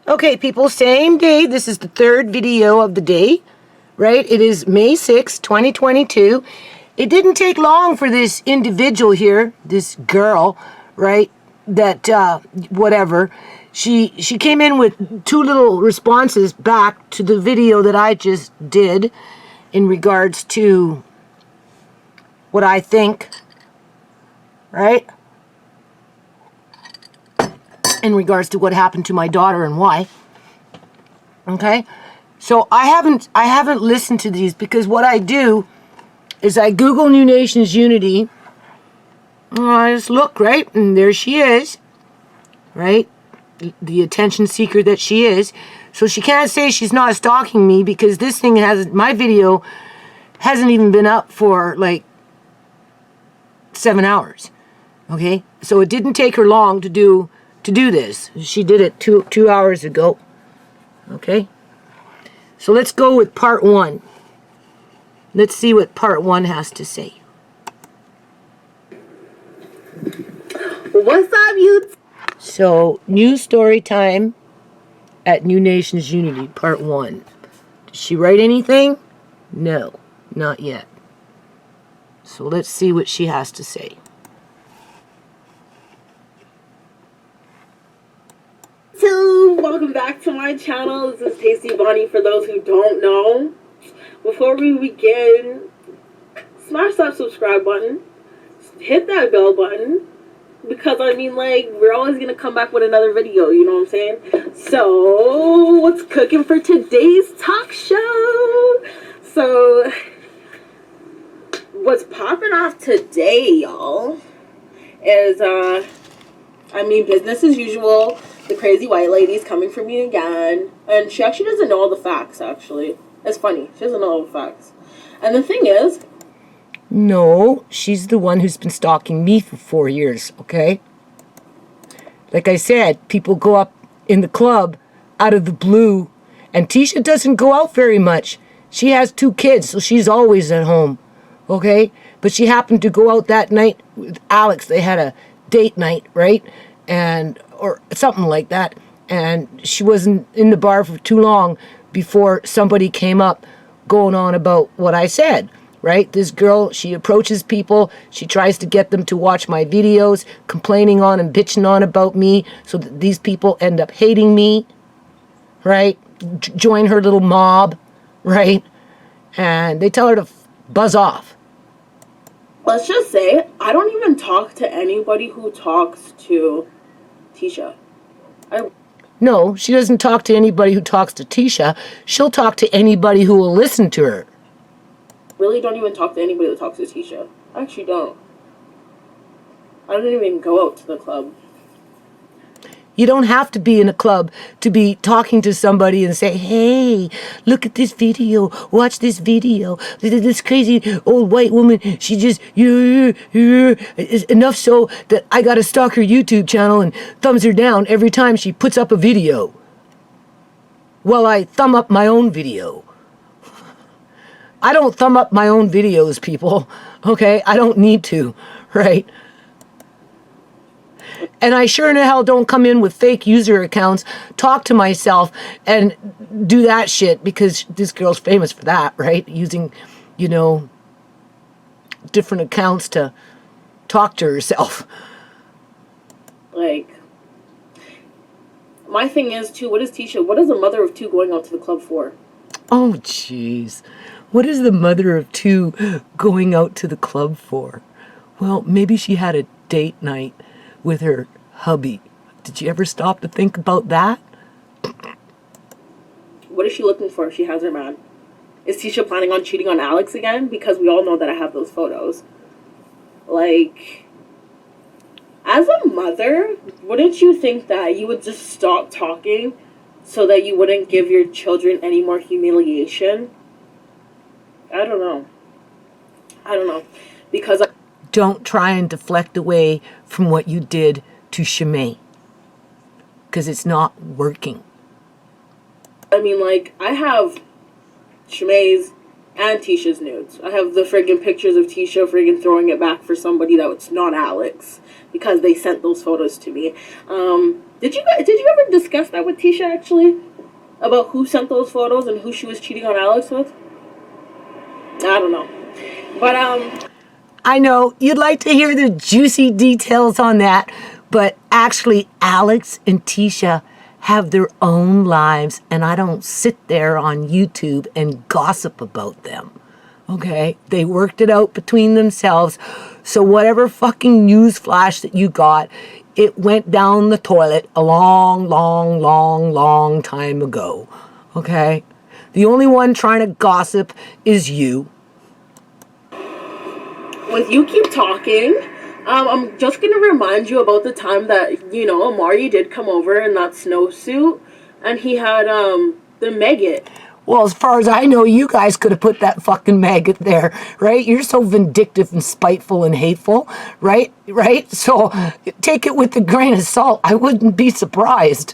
Okay, people, same day. This is the third video of the day, right? It is May 6, 2022. It didn't take long for this individual here, this girl, right, that, whatever, she came in with two little responses back to the video that I just did in regards to what I think, right? In regards to what happened to my daughter and why. Okay? So I haven't listened to these because what I do is I Google New Nations Unity. I just look, right? And there she is. Right? The attention seeker that she is. So she can't say she's not stalking me because this thing my video hasn't even been up for like 7 hours. Okay? So it didn't take her long to do this. She did it two hours ago. Okay? So let's go with part one. Let's see what part one has to say. What's up, you? So, new story time at New Nations Unity, part one. Did she write anything? No, not yet. So let's see what she has to say. So, welcome back to my channel. This is Tasty Bonnie for those who don't know. Before we begin, smash that subscribe button. Hit that bell button. Because, I mean, like, we're always going to come back with another video, you know what I'm saying? So, what's cooking for today's talk show? So, what's popping off today, y'all, is, I mean, business as usual. The crazy white lady's coming for me again. And she actually doesn't know all the facts, actually. It's funny. She doesn't know all the facts. And the thing is... No, she's the one who's been stalking me for 4 years, okay? Like I said, people go up in the club out of the blue. And Tisha doesn't go out very much. She has 2 kids, so she's always at home, okay? But she happened to go out that night with Alex. They had a date night, right? Or something like that. And she wasn't in the bar for too long before somebody came up going on about what I said, right? This girl, she approaches people. She tries to get them to watch my videos, complaining on and bitching on about me so that these people end up hating me, right? Join her little mob, right? And they tell her to buzz off. Let's just say, I don't even talk to anybody who talks to Tisha. No, she doesn't talk to anybody who talks to Tisha. She'll talk to anybody who will listen to her. Really don't even talk to anybody that talks to Tisha. I actually don't. I don't even go out to the club. You don't have to be in a club to be talking to somebody and say, hey, look at this video. Watch this video. This crazy old white woman, she just, enough so that I got to stalk her YouTube channel and thumbs her down every time she puts up a video. Well, I thumb up my own video. I don't thumb up my own videos, people. Okay? I don't need to, right? And I sure in the hell don't come in with fake user accounts, talk to myself, and do that shit because this girl's famous for that, right? Using, different accounts to talk to herself. Like, my thing is, too, what is a mother of 2 going out to the club for? Oh, jeez. What is the mother of 2 going out to the club for? Well, maybe she had a date night with her hubby. Did you ever stop to think about that? What is she looking for if she has her man? Is Tisha planning on cheating on Alex again? Because we all know that I have those photos. Like, as a mother, wouldn't you think that you would just stop talking so that you wouldn't give your children any more humiliation? I don't know. Because don't try and deflect away from what you did to ShaMay. Because it's not working. I mean, like, I have ShaMay's And Tisha's nudes. I have the friggin' pictures of Tisha friggin' throwing it back for somebody that was not Alex, because they sent those photos to me. Did you ever discuss that with Tisha, actually? About who sent those photos and who she was cheating on Alex with? I don't know. But, I know you'd like to hear the juicy details on that, but actually Alex and Tisha have their own lives, and I don't sit there on YouTube and gossip about them. Okay? They worked it out between themselves. So whatever fucking news flash that you got, it went down the toilet a long, long, long, long time ago. Okay? The only one trying to gossip is you. with you keep talking, I'm just going to remind you about the time that, you know, Amari did come over in that snowsuit, and he had the maggot. Well, as far as I know, you guys could have put that fucking maggot there, right? You're so vindictive and spiteful and hateful, right? Right? So take it with a grain of salt. I wouldn't be surprised.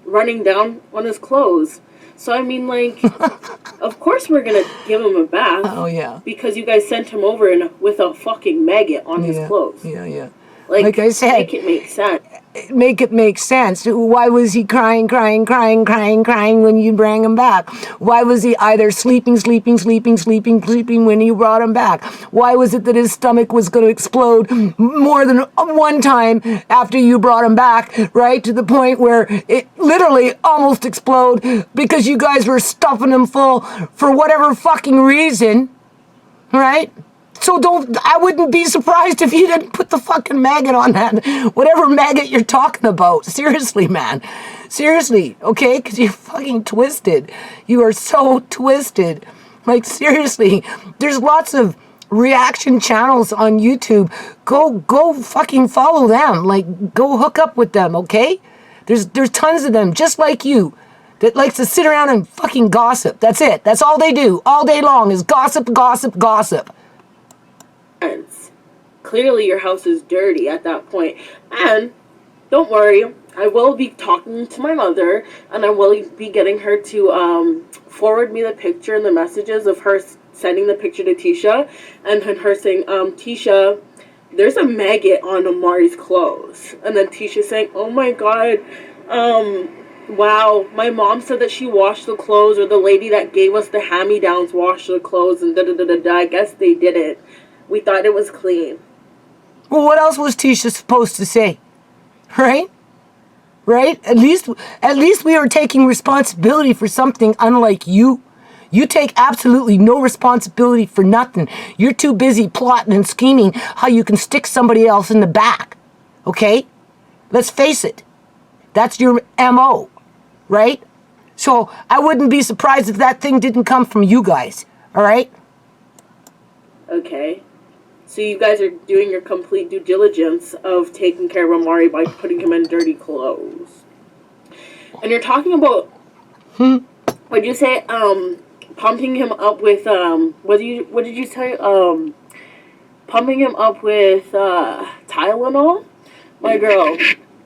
Running down on his clothes. So, I mean, like, of course we're going to give him a bath. Oh, yeah. Because you guys sent him over with a fucking maggot on his clothes. Yeah, yeah. Like I said, make it make sense. Make it make sense. Why was he crying when you bring him back? Why was he either sleeping when you brought him back? Why was it that his stomach was going to explode more than one time after you brought him back, right? To the point where it literally almost exploded because you guys were stuffing him full for whatever fucking reason, right? So I wouldn't be surprised if you didn't put the fucking maggot on that, whatever maggot you're talking about. Seriously, man. Seriously, okay? Because you're fucking twisted. You are so twisted. Like, seriously, there's lots of reaction channels on YouTube. Go fucking follow them. Like, go hook up with them, okay? There's tons of them, just like you, that likes to sit around and fucking gossip. That's it. That's all they do all day long is gossip. Clearly your house is dirty at that point. And don't worry, I will be talking to my mother, and I will be getting her to forward me the picture and the messages of her sending the picture to Tisha, and her saying, Tisha, there's a maggot on Amari's clothes. And then Tisha saying, oh my god, wow, my mom said that she washed the clothes, or the lady that gave us the hand-me-downs washed the clothes, and da-da-da-da-da. I guess they didn't. We thought it was clean. Well, what else was Tisha supposed to say? Right? Right? At least we are taking responsibility for something, unlike you. You take absolutely no responsibility for nothing. You're too busy plotting and scheming how you can stick somebody else in the back. Okay? Let's face it. That's your MO. Right? So I wouldn't be surprised if that thing didn't come from you guys. All right? Okay. So you guys are doing your complete due diligence of taking care of Amari by putting him in dirty clothes. And you're talking about, what'd you say, pumping him up with, what did you say, pumping him up with, Tylenol? My girl,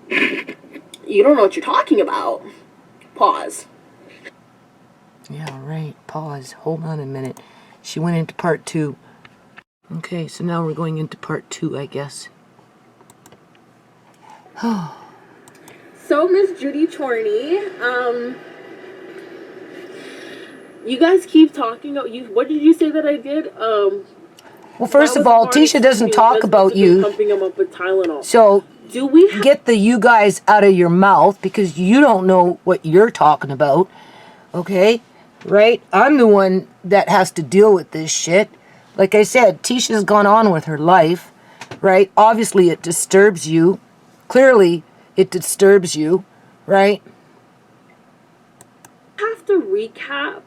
you don't know what you're talking about. Pause. Yeah, right. Pause. Hold on a minute. She went into part 2. Okay, so now we're going into part 2, I guess. So, Miss Judy Chorney, you guys keep talking. What did you say that I did? Well, first of all, Tisha doesn't talk about you. Pumping him up with Tylenol. So, do we get the you guys out of your mouth, because you don't know what you're talking about. Okay? Right? I'm the one that has to deal with this shit. Like I said, Tisha's gone on with her life, right? Obviously, it disturbs you. Clearly, it disturbs you, right? Have to recap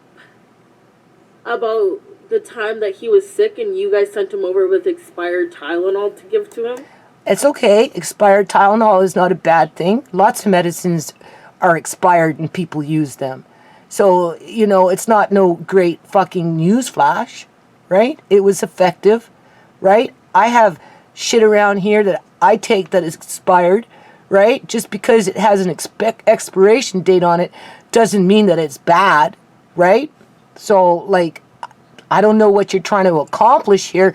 about the time that he was sick and you guys sent him over with expired Tylenol to give to him? It's okay. Expired Tylenol is not a bad thing. Lots of medicines are expired and people use them. So, you know, it's not no great fucking news flash. Right? It was effective, right? I have shit around here that I take that is expired, right? Just because it has an expiration date on it doesn't mean that it's bad, right? So, like, I don't know what you're trying to accomplish here,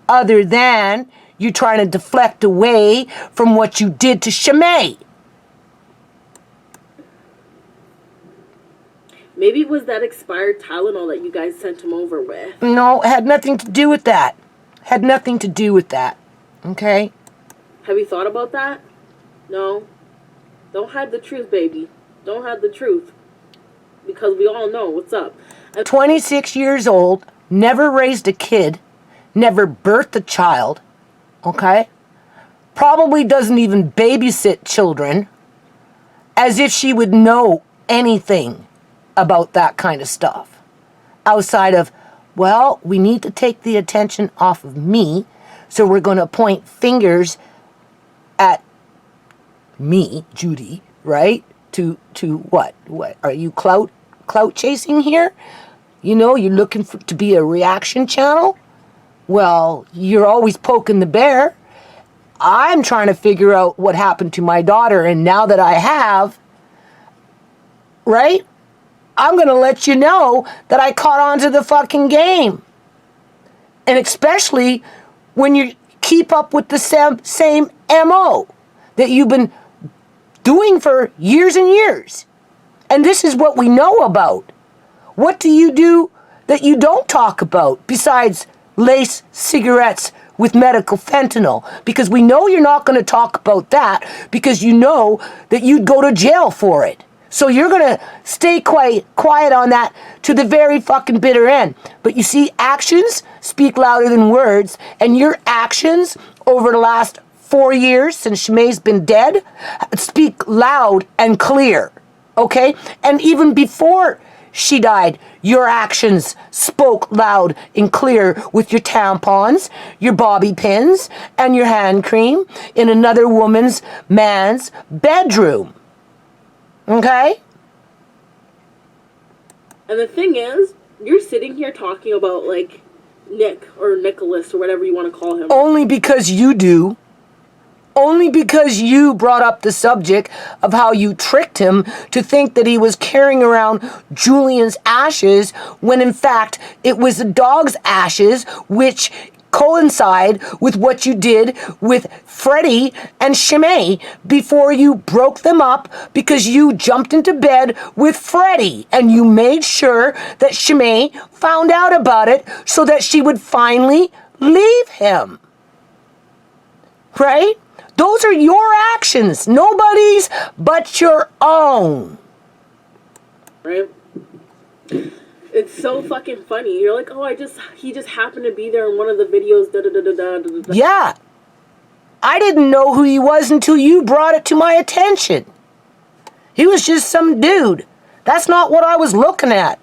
other than you're trying to deflect away from what you did to ShaMay. Maybe it was that expired Tylenol that you guys sent him over with. No, it had nothing to do with that. Had nothing to do with that. Okay? Have you thought about that? No? Don't hide the truth, baby. Don't hide the truth. Because we all know what's up. 26 years old, never raised a kid, never birthed a child, okay? Probably doesn't even babysit children, as if she would know anything about that kind of stuff. Outside of, well, we need to take the attention off of me, so we're going to point fingers at me, Judy, right? To what? What? Are you clout chasing here? You know, you're looking to be a reaction channel? Well, you're always poking the bear. I'm trying to figure out what happened to my daughter, and now that I have, right? I'm going to let you know that I caught on to the fucking game. And especially when you keep up with the same MO that you've been doing for years and years. And this is what we know about. What do you do that you don't talk about besides lace cigarettes with medical fentanyl? Because we know you're not going to talk about that because you know that you'd go to jail for it. So you're going to stay quiet on that to the very fucking bitter end. But you see, actions speak louder than words, and your actions over the last 4 years since ShaMay's been dead speak loud and clear, okay? And even before she died, your actions spoke loud and clear with your tampons, your bobby pins, and your hand cream in another man's bedroom. Okay? And the thing is, you're sitting here talking about, like, Nick or Nicholas or whatever you want to call him. Only because you do. Only because you brought up the subject of how you tricked him to think that he was carrying around Julian's ashes when in fact it was the dog's ashes, which coincide with what you did with Freddie and ShaMay before you broke them up, because you jumped into bed with Freddie and you made sure that ShaMay found out about it so that she would finally leave him. Right? Those are your actions, nobody's but your own. Right? It's so fucking funny. You're like, oh, he just happened to be there in one of the videos, da-da-da-da-da-da-da. Yeah. I didn't know who he was until you brought it to my attention. He was just some dude. That's not what I was looking at.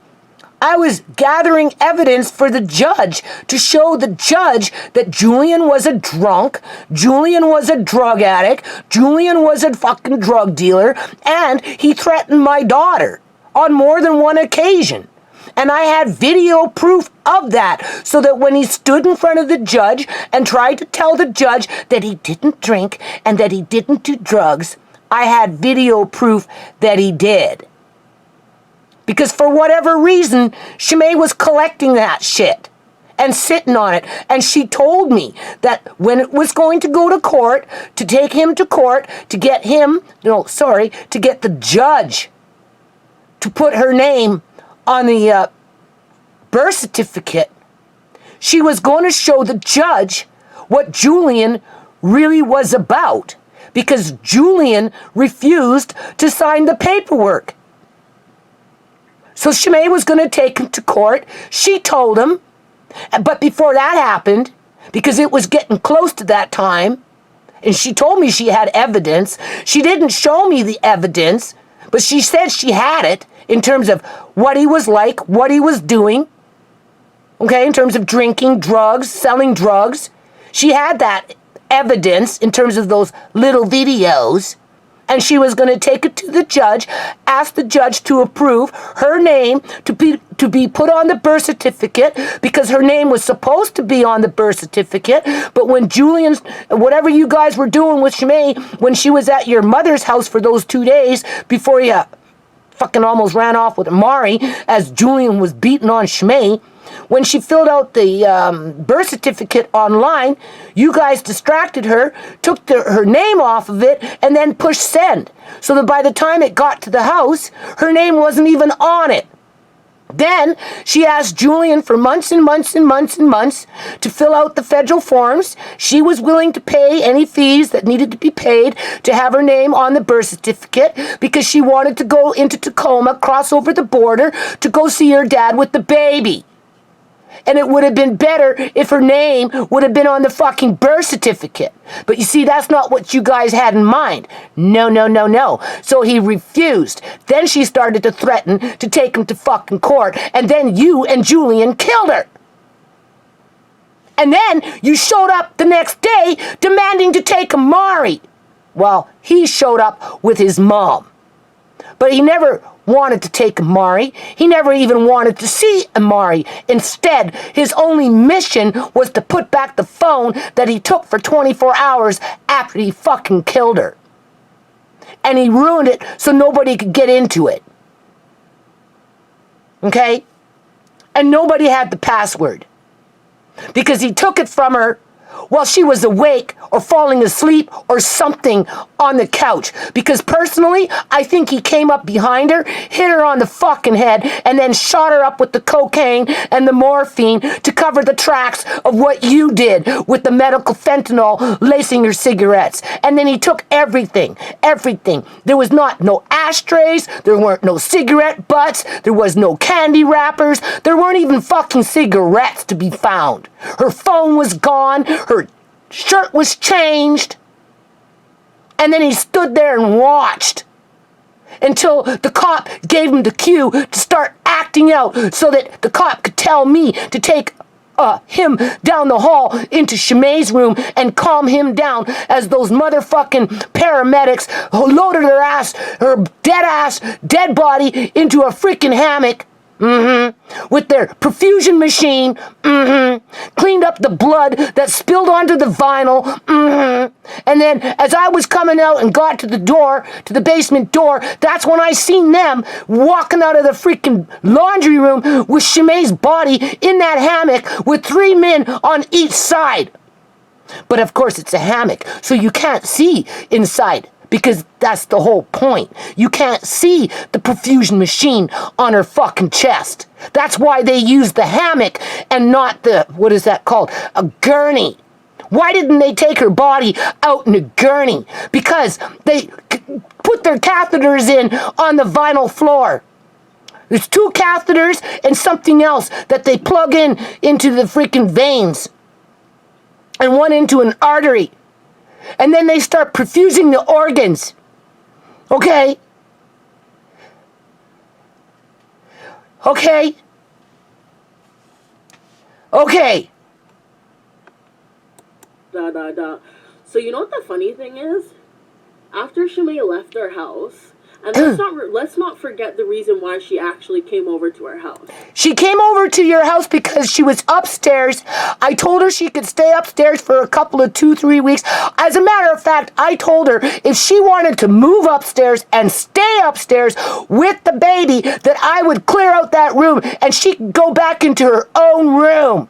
I was gathering evidence for the judge to show the judge that Julian was a drunk, Julian was a drug addict, Julian was a fucking drug dealer, and he threatened my daughter on more than one occasion. And I had video proof of that, so that when he stood in front of the judge and tried to tell the judge that he didn't drink and that he didn't do drugs, I had video proof that he did. Because for whatever reason, ShaMay was collecting that shit and sitting on it. And she told me that when it was going to go to court, to take him to court, to get the judge to put her name on the birth certificate, she was going to show the judge what Julian really was about, because Julian refused to sign the paperwork. So ShaMay was going to take him to court. She told him. But before that happened, because it was getting close to that time, and she told me she had evidence. She didn't show me the evidence, but she said she had it in terms of what he was like, what he was doing. Okay, in terms of drinking, drugs, selling drugs. She had that evidence in terms of those little videos. And she was going to take it to the judge, ask the judge to approve her name to be put on the birth certificate, because her name was supposed to be on the birth certificate. But when Julian's, whatever you guys were doing with ShaMay, when she was at your mother's house for those 2 days before you fucking almost ran off with Amari as Julian was beating on ShaMay, when she filled out the birth certificate online, you guys distracted her, took her name off of it, and then pushed send. So that by the time it got to the house, her name wasn't even on it. Then she asked Julian for months and months and months and months to fill out the federal forms. She was willing to pay any fees that needed to be paid to have her name on the birth certificate because she wanted to go into Tacoma, cross over the border to go see her dad with the baby. And it would have been better if her name would have been on the fucking birth certificate. But you see, that's not what you guys had in mind. No, no, no, no. So he refused. Then she started to threaten to take him to fucking court. And then you and Julian killed her. And then you showed up the next day demanding to take Amari. Well, he showed up with his mom. But he never wanted to take Amari. He never even wanted to see Amari. Instead, his only mission was to put back the phone that he took for 24 hours after he fucking killed her. And he ruined it so nobody could get into it. Okay? And nobody had the password. Because he took it from her while she was awake or falling asleep or something on the couch. Because personally, I think he came up behind her, hit her on the fucking head, and then shot her up with the cocaine and the morphine to cover the tracks of what you did with the medical fentanyl lacing your cigarettes. And then he took everything. There was no ashtrays, there weren't no cigarette butts, there was no candy wrappers, there weren't even fucking cigarettes to be found. Her phone was gone, her shirt was changed, and then he stood there and watched until the cop gave him the cue to start acting out so that the cop could tell me to take him down the hall into ShaMay's room and calm him down as those motherfucking paramedics loaded her dead body into a freaking hammock. With their perfusion machine, cleaned up the blood that spilled onto the vinyl, and then as I was coming out and got to the basement door, that's when I seen them walking out of the freaking laundry room with ShaMay's body in that hammock with 3 men on each side. But of course it's a hammock, so you can't see inside. Because that's the whole point. You can't see the perfusion machine on her fucking chest. That's why they used the hammock and not the, what is that called? A gurney. Why didn't they take her body out in a gurney? Because they put their catheters in on the vinyl floor. There's 2 catheters and something else that they plug into the freaking veins. And one into an artery. And then they start perfusing the organs. Okay? Okay? Okay. So you know what the funny thing is? After ShaMay left our house, and let's not forget the reason why she actually came over to our house. She came over to your house because she was upstairs. I told her she could stay upstairs for a couple of 2-3 weeks. As a matter of fact, I told her if she wanted to move upstairs and stay upstairs with the baby, that I would clear out that room and she could go back into her own room.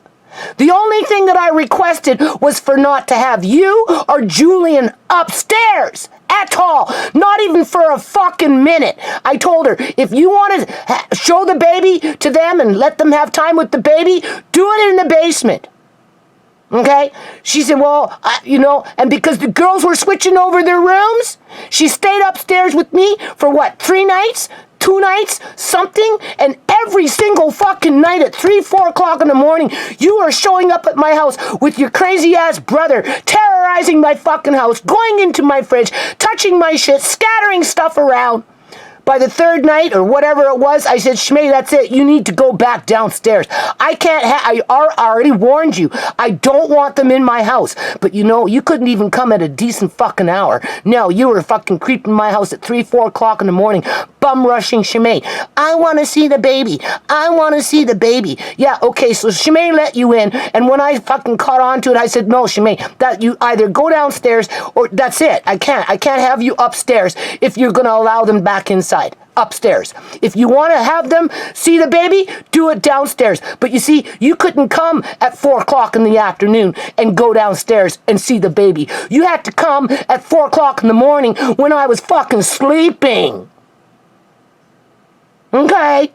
The only thing that I requested was for not to have you or Julian upstairs at all. Not even for a fucking minute. I told her, if you want to show the baby to them and let them have time with the baby, do it in the basement. Okay? She said, well, and because the girls were switching over their rooms, she stayed upstairs with me for 3 nights? 2 nights, something, and every single fucking night at 3-4 o'clock in the morning, you are showing up at my house with your crazy ass brother, terrorizing my fucking house, going into my fridge, touching my shit, scattering stuff around. By the 3rd night, or whatever it was, I said, ShaMay, that's it. You need to go back downstairs. I can't I already warned you. I don't want them in my house. But you couldn't even come at a decent fucking hour. No, you were fucking creeping my house at 3-4 o'clock in the morning, bum rushing ShaMay. I want to see the baby. I want to see the baby. Yeah, okay, so ShaMay let you in, and when I fucking caught on to it, I said, no, ShaMay, that you either go downstairs or that's it. I can't have you upstairs if you're going to allow them back inside. Upstairs. If you want to have them see the baby, do it downstairs. But you see, you couldn't come at 4 o'clock in the afternoon and go downstairs and see the baby. You had to come at 4 o'clock in the morning when I was fucking sleeping. Okay?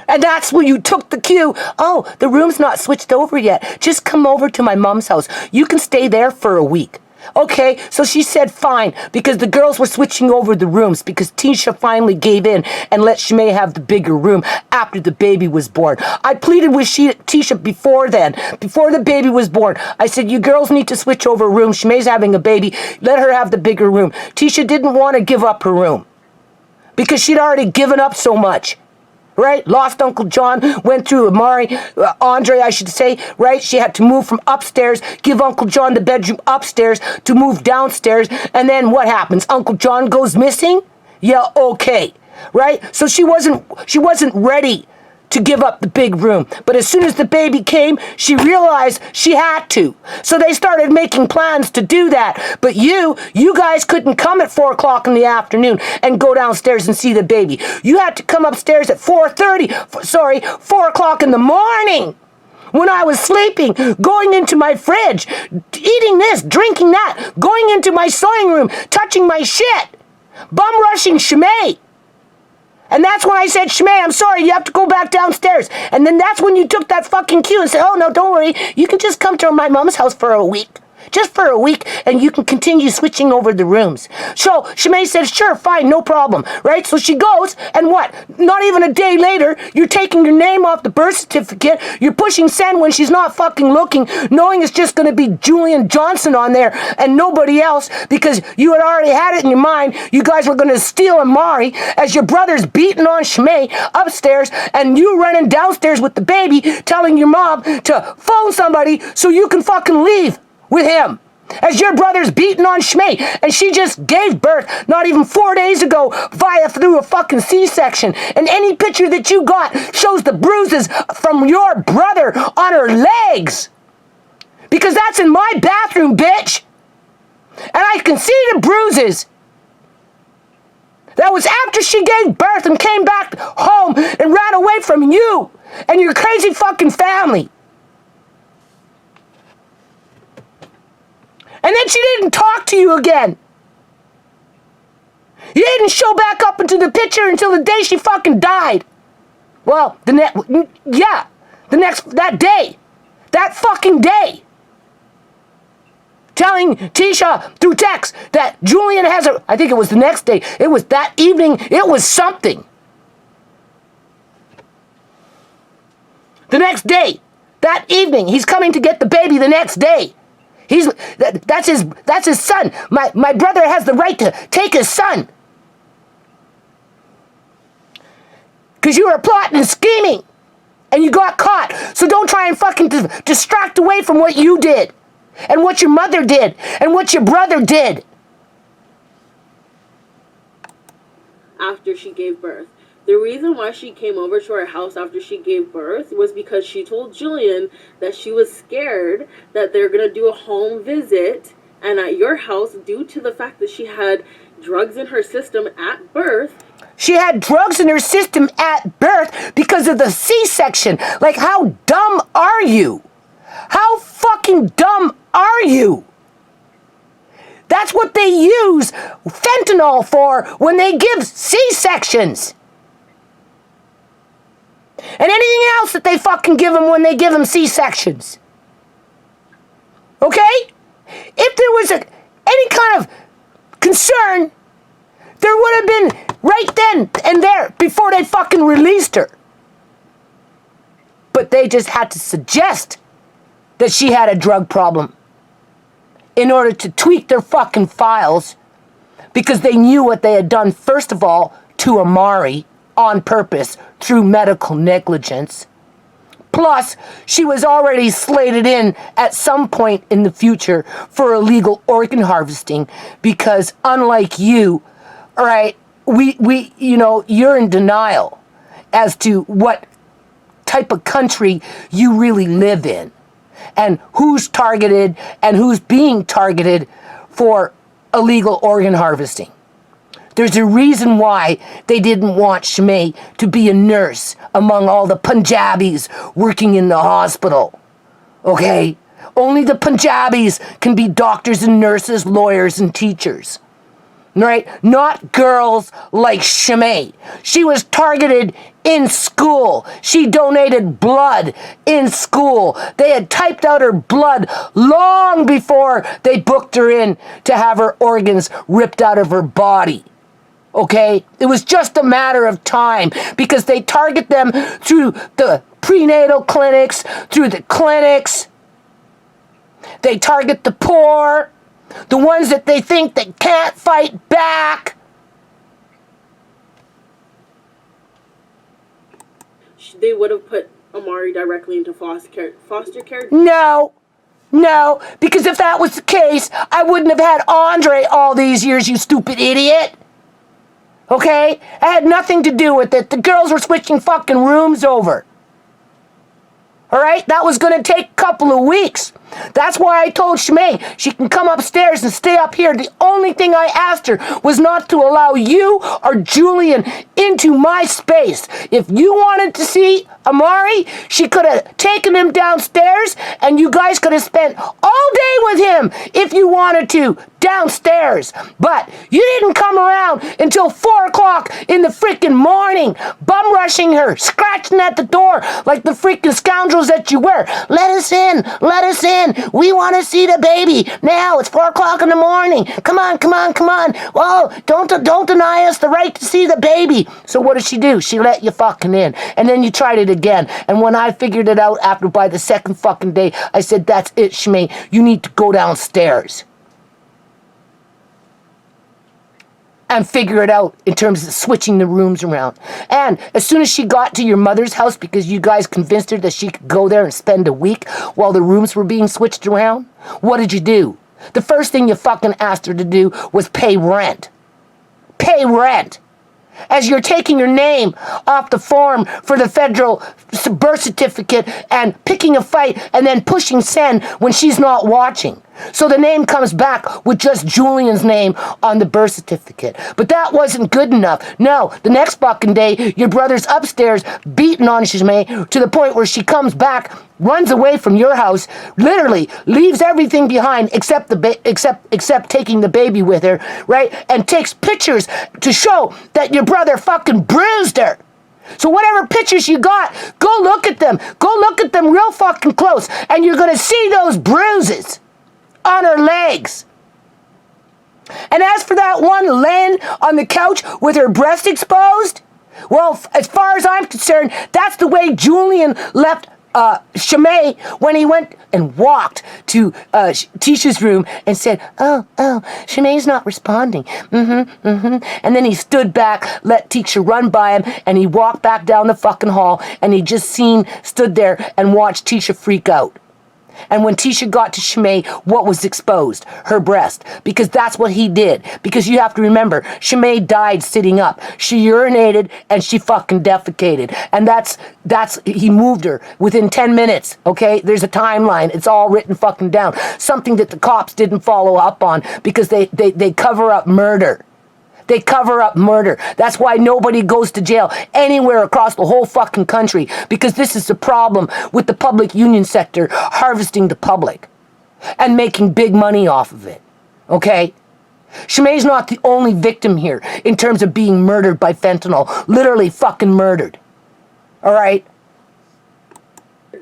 And that's when you took the cue. Oh, the room's not switched over yet. Just come over to my mom's house. You can stay there for a week. Okay, so she said fine, because the girls were switching over the rooms, because Tisha finally gave in and let ShaMay have the bigger room after the baby was born. I pleaded with Tisha before then, before the baby was born. I said, you girls need to switch over rooms. ShaMay's having a baby. Let her have the bigger room. Tisha didn't want to give up her room, because she'd already given up so much. Right? Lost Uncle John, went through Andre, I should say, right? She had to move from upstairs, give Uncle John the bedroom upstairs to move downstairs. And then what happens? Uncle John goes missing? Yeah, okay. Right? So she wasn't ready to give up the big room. But as soon as the baby came, she realized she had to. So they started making plans to do that. But you guys couldn't come at 4 o'clock in the afternoon and go downstairs and see the baby. You had to come upstairs at 4 o'clock in the morning, when I was sleeping, going into my fridge, eating this, drinking that, going into my sewing room, touching my shit, bum rushing ShaMay. And that's when I said, ShaMay, I'm sorry, you have to go back downstairs. And then that's when you took that fucking cue and said, oh, no, don't worry. You can just come to my mom's house for a week. Just for a week, and you can continue switching over the rooms. So ShaMay says, sure, fine, no problem, right? So she goes, and what? Not even a day later, you're taking your name off the birth certificate, you're pushing send when she's not fucking looking, knowing it's just going to be Julian Johnson on there and nobody else, because you had already had it in your mind. You guys were going to steal Amari as your brother's beating on ShaMay upstairs, and you running downstairs with the baby, telling your mom to phone somebody so you can fucking leave with him, as your brother's beating on ShaMay, and she just gave birth not even 4 days ago through a fucking C-section, and any picture that you got shows the bruises from your brother on her legs, because that's in my bathroom, bitch, and I can see the bruises. That was after she gave birth and came back home and ran away from you and your crazy fucking family. And then she didn't talk to you again. You didn't show back up into the picture until the day she fucking died. Well, that day. That fucking day. Telling Tisha through text that Julian has I think it was the next day. It was that evening. It was something. The next day. That evening. He's coming to get the baby the next day. That's his son. My brother has the right to take his son. Because you were plotting and scheming. And you got caught. So don't try and fucking distract away from what you did. And what your mother did. And what your brother did. After she gave birth. The reason why she came over to our house after she gave birth was because she told Julian that she was scared that they're going to do a home visit and at your house due to the fact that she had drugs in her system at birth. She had drugs in her system at birth because of the C-section. Like, how dumb are you? How fucking dumb are you? That's what they use fentanyl for when they give C-sections. And anything else that they fucking give them when they give them C-sections. Okay? If there was any kind of concern, there would have been right then and there before they fucking released her. But they just had to suggest that she had a drug problem in order to tweak their fucking files, because they knew what they had done, first of all, to Amari on purpose through medical negligence. Plus, she was already slated in at some point in the future for illegal organ harvesting, because unlike you, all right, you're in denial as to what type of country you really live in and who's targeted and who's being targeted for illegal organ harvesting. There's a reason why they didn't want ShaMay to be a nurse among all the Punjabis working in the hospital. Okay? Only the Punjabis can be doctors and nurses, lawyers and teachers. Right? Not girls like ShaMay. She was targeted in school. She donated blood in school. They had typed out her blood long before they booked her in to have her organs ripped out of her body. Okay? It was just a matter of time because they target them through the prenatal clinics, through the clinics. They target the poor, the ones that they think that can't fight back. They would have put Amari directly into foster care? No, because if that was the case, I wouldn't have had Andre all these years, you stupid idiot. Okay? It had nothing to do with it. The girls were switching fucking rooms over. Alright? That was gonna take a couple of weeks. That's why I told ShaMay she can come upstairs and stay up here. The only thing I asked her was not to allow you or Julian into my space. If you wanted to see Amari, she could have taken him downstairs and you guys could have spent all day with him if you wanted to downstairs. But you didn't come around until 4 o'clock in the freaking morning, bum rushing her, scratching at the door like the freaking scoundrels that you were. Let us in, let us in. We want to see the baby. Now it's 4 o'clock in the morning. Come on. Whoa, don't deny us the right to see the baby. So what did she do? She let you fucking in. And then you tried it again. And when I figured it out after by the second fucking day, I said, that's it, ShaMay. You need to go downstairs and figure it out in terms of switching the rooms around. And as soon as she got to your mother's house, because you guys convinced her that she could go there and spend a week while the rooms were being switched around, what did you do? The first thing you fucking asked her to do was pay rent. Pay rent. As you're taking your name off the form for the federal birth certificate and picking a fight and then pushing send when she's not watching. So the name comes back with just Julian's name on the birth certificate. But that wasn't good enough. No, the next fucking day, your brother's upstairs beating on ShaMay to the point where she comes back, runs away from your house, literally leaves everything behind except except taking the baby with her, right? And takes pictures to show that your brother fucking bruised her. So whatever pictures you got, go look at them. Go look at them real fucking close, and you're gonna see those bruises on her legs. And as for that one laying on the couch with her breast exposed, well, as far as I'm concerned, that's the way Julian left ShaMay when he went and walked to Tisha's room and said, oh, ShaMay's not responding. And then he stood back, let Tisha run by him, and he walked back down the fucking hall, and he just stood there and watched Tisha freak out. And when Tisha got to ShaMay, what was exposed? Her breast. Because that's what he did. Because you have to remember, ShaMay died sitting up. She urinated and she fucking defecated. And he moved her within 10 minutes, okay? There's a timeline. It's all written fucking down. Something that the cops didn't follow up on because they cover up murder. They cover up murder. That's why nobody goes to jail anywhere across the whole fucking country, because this is the problem with the public union sector harvesting the public and making big money off of it. Okay? ShaMay's not the only victim here in terms of being murdered by fentanyl. Literally fucking murdered. All right?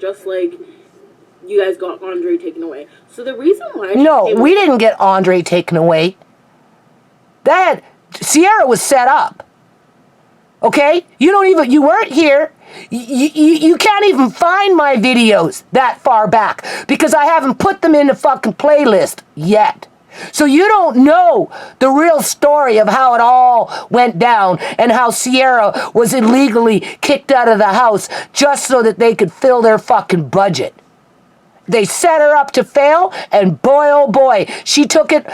Just like you guys got Andre taken away. So the reason why... No, we didn't get Andre taken away. Sierra was set up. Okay? You weren't here. You can't even find my videos that far back because I haven't put them in the fucking playlist yet. So you don't know the real story of how it all went down and how Sierra was illegally kicked out of the house just so that they could fill their fucking budget. They set her up to fail, and boy, oh boy, she took it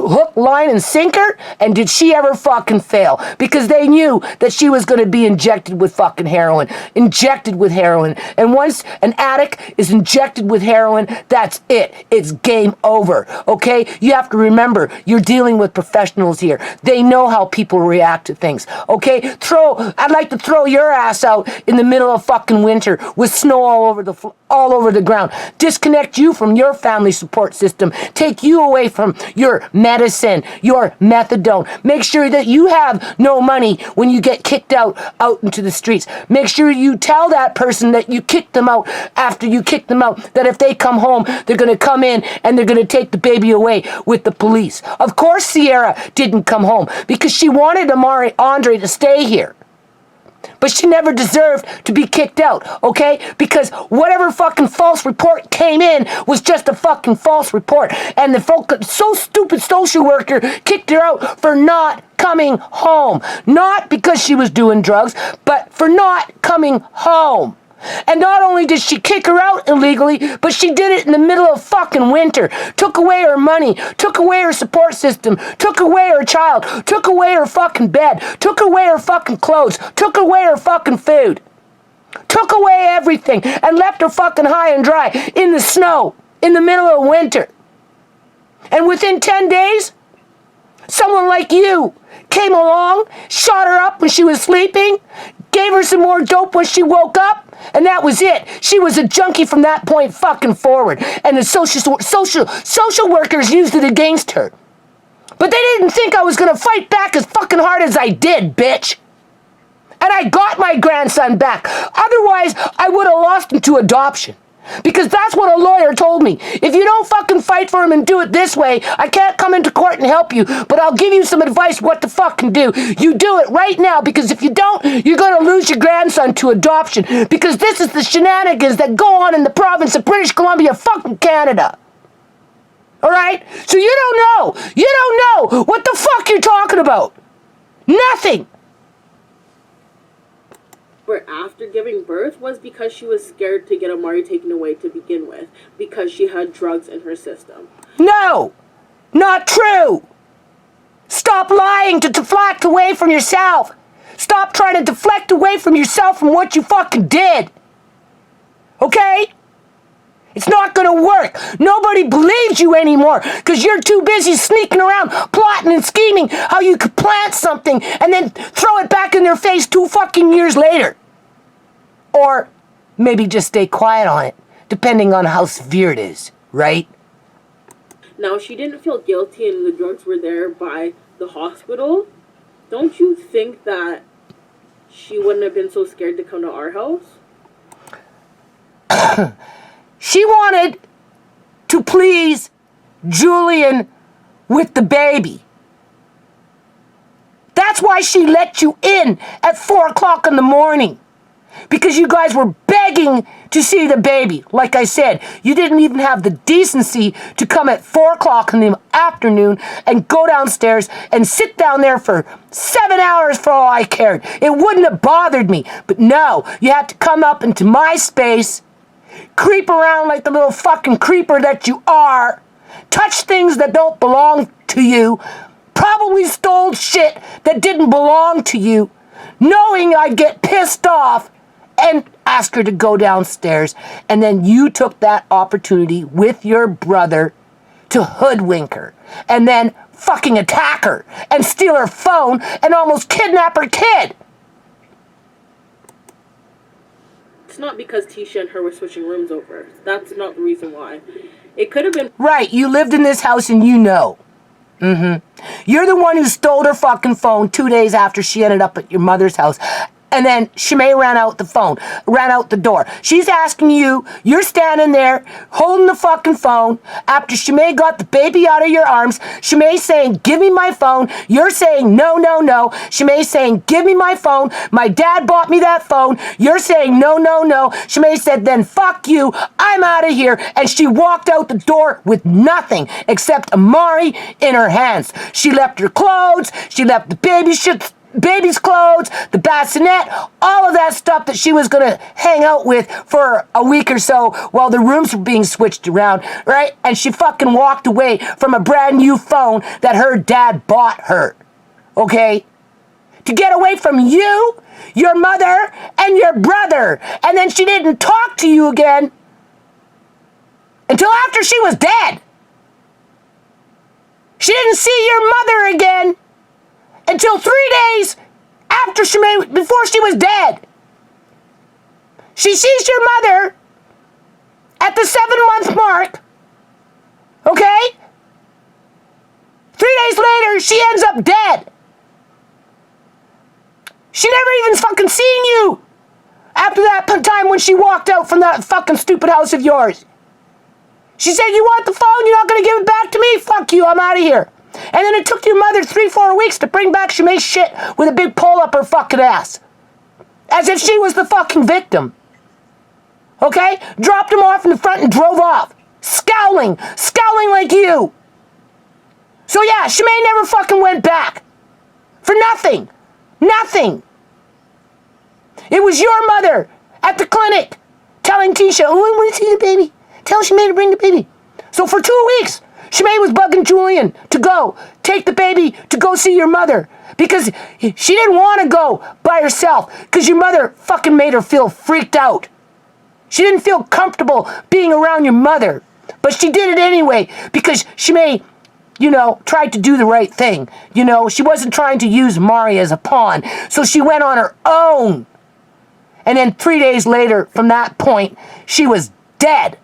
hook, line, and sinker? And did she ever fucking fail? Because they knew that she was going to be injected with fucking heroin. Injected with heroin. And once an addict is injected with heroin, that's it. It's game over. Okay? You have to remember, you're dealing with professionals here. They know how people react to things. Okay? I'd like to throw your ass out in the middle of fucking winter with snow all over the ground. Disconnect you from your family support system. Take you away from your medicine, your methadone. Make sure that you have no money when you get kicked out into the streets. Make sure you tell that person that you kicked them out after you kicked them out, that if they come home, they're going to come in and they're going to take the baby away with the police. Of course Sierra didn't come home because she wanted Andre to stay here. But she never deserved to be kicked out, okay? Because whatever fucking false report came in was just a fucking false report. And the so stupid social worker kicked her out for not coming home. Not because she was doing drugs, but for not coming home. And not only did she kick her out illegally, but she did it in the middle of fucking winter. Took away her money, took away her support system, took away her child, took away her fucking bed, took away her fucking clothes, took away her fucking food. Took away everything and left her fucking high and dry in the snow in the middle of winter. And within 10 days, someone like you came along, shot her up when she was sleeping, gave her some more dope when she woke up, and that was it. She was a junkie from that point fucking forward. And the social workers used it against her. But they didn't think I was going to fight back as fucking hard as I did, bitch. And I got my grandson back. Otherwise, I would have lost him to adoption. Because that's what a lawyer told me. If you don't fucking fight for him and do it this way, I can't come into court and help you, but I'll give you some advice what to fucking do. You do it right now, because if you don't, you're going to lose your grandson to adoption. Because this is the shenanigans that go on in the province of British Columbia, fucking Canada. Alright? So you don't know. You don't know what the fuck you're talking about. Nothing. After giving birth was because she was scared to get Amari taken away to begin with, because she had drugs in her system. No, not true. Stop lying to deflect away from yourself. Stop trying to deflect away from yourself from what you fucking did. Okay? It's not gonna work. Nobody believes you anymore because you're too busy sneaking around, plotting and scheming how you could plant something and then throw it back in their face 2 fucking years later. Or maybe just stay quiet on it, depending on how severe it is, right? Now, she didn't feel guilty and the drugs were there by the hospital. Don't you think that she wouldn't have been so scared to come to our house? She wanted to please Julian with the baby. That's why she let you in at 4 o'clock in the morning. Because you guys were begging to see the baby. Like I said, you didn't even have the decency to come at 4 o'clock in the afternoon and go downstairs and sit down there for 7 hours for all I cared. It wouldn't have bothered me. But no, you had to come up into my space, creep around like the little fucking creeper that you are, touch things that don't belong to you, probably stole shit that didn't belong to you, knowing I'd get pissed off and ask her to go downstairs. And then you took that opportunity with your brother to hoodwink her and then fucking attack her and steal her phone and almost kidnap her kid. It's not because Tisha and her were switching rooms over. That's not the reason why. It could have been... Right, you lived in this house and you know. You're the one who stole her fucking phone 2 days after she ended up at your mother's house. And then ShaMay ran out the door. She's asking you, you're standing there holding the fucking phone after ShaMay got the baby out of your arms. ShaMay saying, give me my phone. You're saying, no, no, no. ShaMay saying, give me my phone. My dad bought me that phone. You're saying, no, no, no. ShaMay said, then fuck you. I'm out of here. And she walked out the door with nothing except Amari in her hands. She left her clothes. She left the baby shit baby's clothes, the bassinet, all of that stuff that she was going to hang out with for a week or so while the rooms were being switched around, right? And she fucking walked away from a brand new phone that her dad bought her, okay? To get away from you, your mother, and your brother. And then she didn't talk to you again until after she was dead. She didn't see your mother again until 3 days after ShaMay, before she was dead. She sees your mother at the 7-month mark, okay? 3 days later, she ends up dead. She never even fucking seen you after that time when she walked out from that fucking stupid house of yours. She said, you want the phone? You're not going to give it back to me? Fuck you, I'm out of here. And then it took your mother 3-4 weeks to bring back ShaMay's shit with a big pole up her fucking ass. As if she was the fucking victim. Okay? Dropped him off in the front and drove off. Scowling like you. So yeah, ShaMay never fucking went back. For nothing. Nothing. It was your mother at the clinic telling Tisha, oh, I want to see the baby. Tell ShaMay to bring the baby. So for 2 weeks, ShaMay was bugging Julian to go take the baby to go see your mother because she didn't want to go by herself because your mother fucking made her feel freaked out. She didn't feel comfortable being around your mother, but she did it anyway because ShaMay, tried to do the right thing. She wasn't trying to use Mari as a pawn, so she went on her own. And then 3 days later, from that point, she was dead.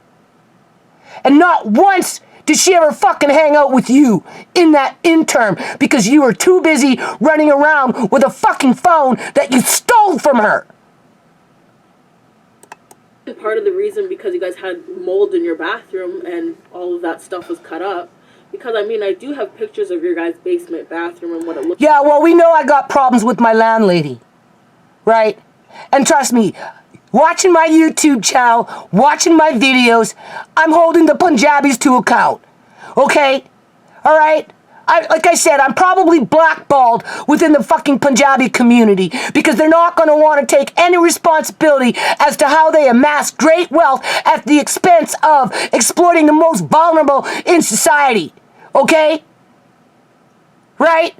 And not once did she ever fucking hang out with you in that interim because you were too busy running around with a fucking phone that you stole from her. Part of the reason because you guys had mold in your bathroom and all of that stuff was cut up. Because, I do have pictures of your guys' basement bathroom and what it looks like. Yeah, well, we know I got problems with my landlady, right? And trust me, watching my YouTube channel, watching my videos, I'm holding the Punjabis to account, okay? All right? Like I said, I'm probably blackballed within the fucking Punjabi community because they're not going to want to take any responsibility as to how they amass great wealth at the expense of exploiting the most vulnerable in society. Okay? Right?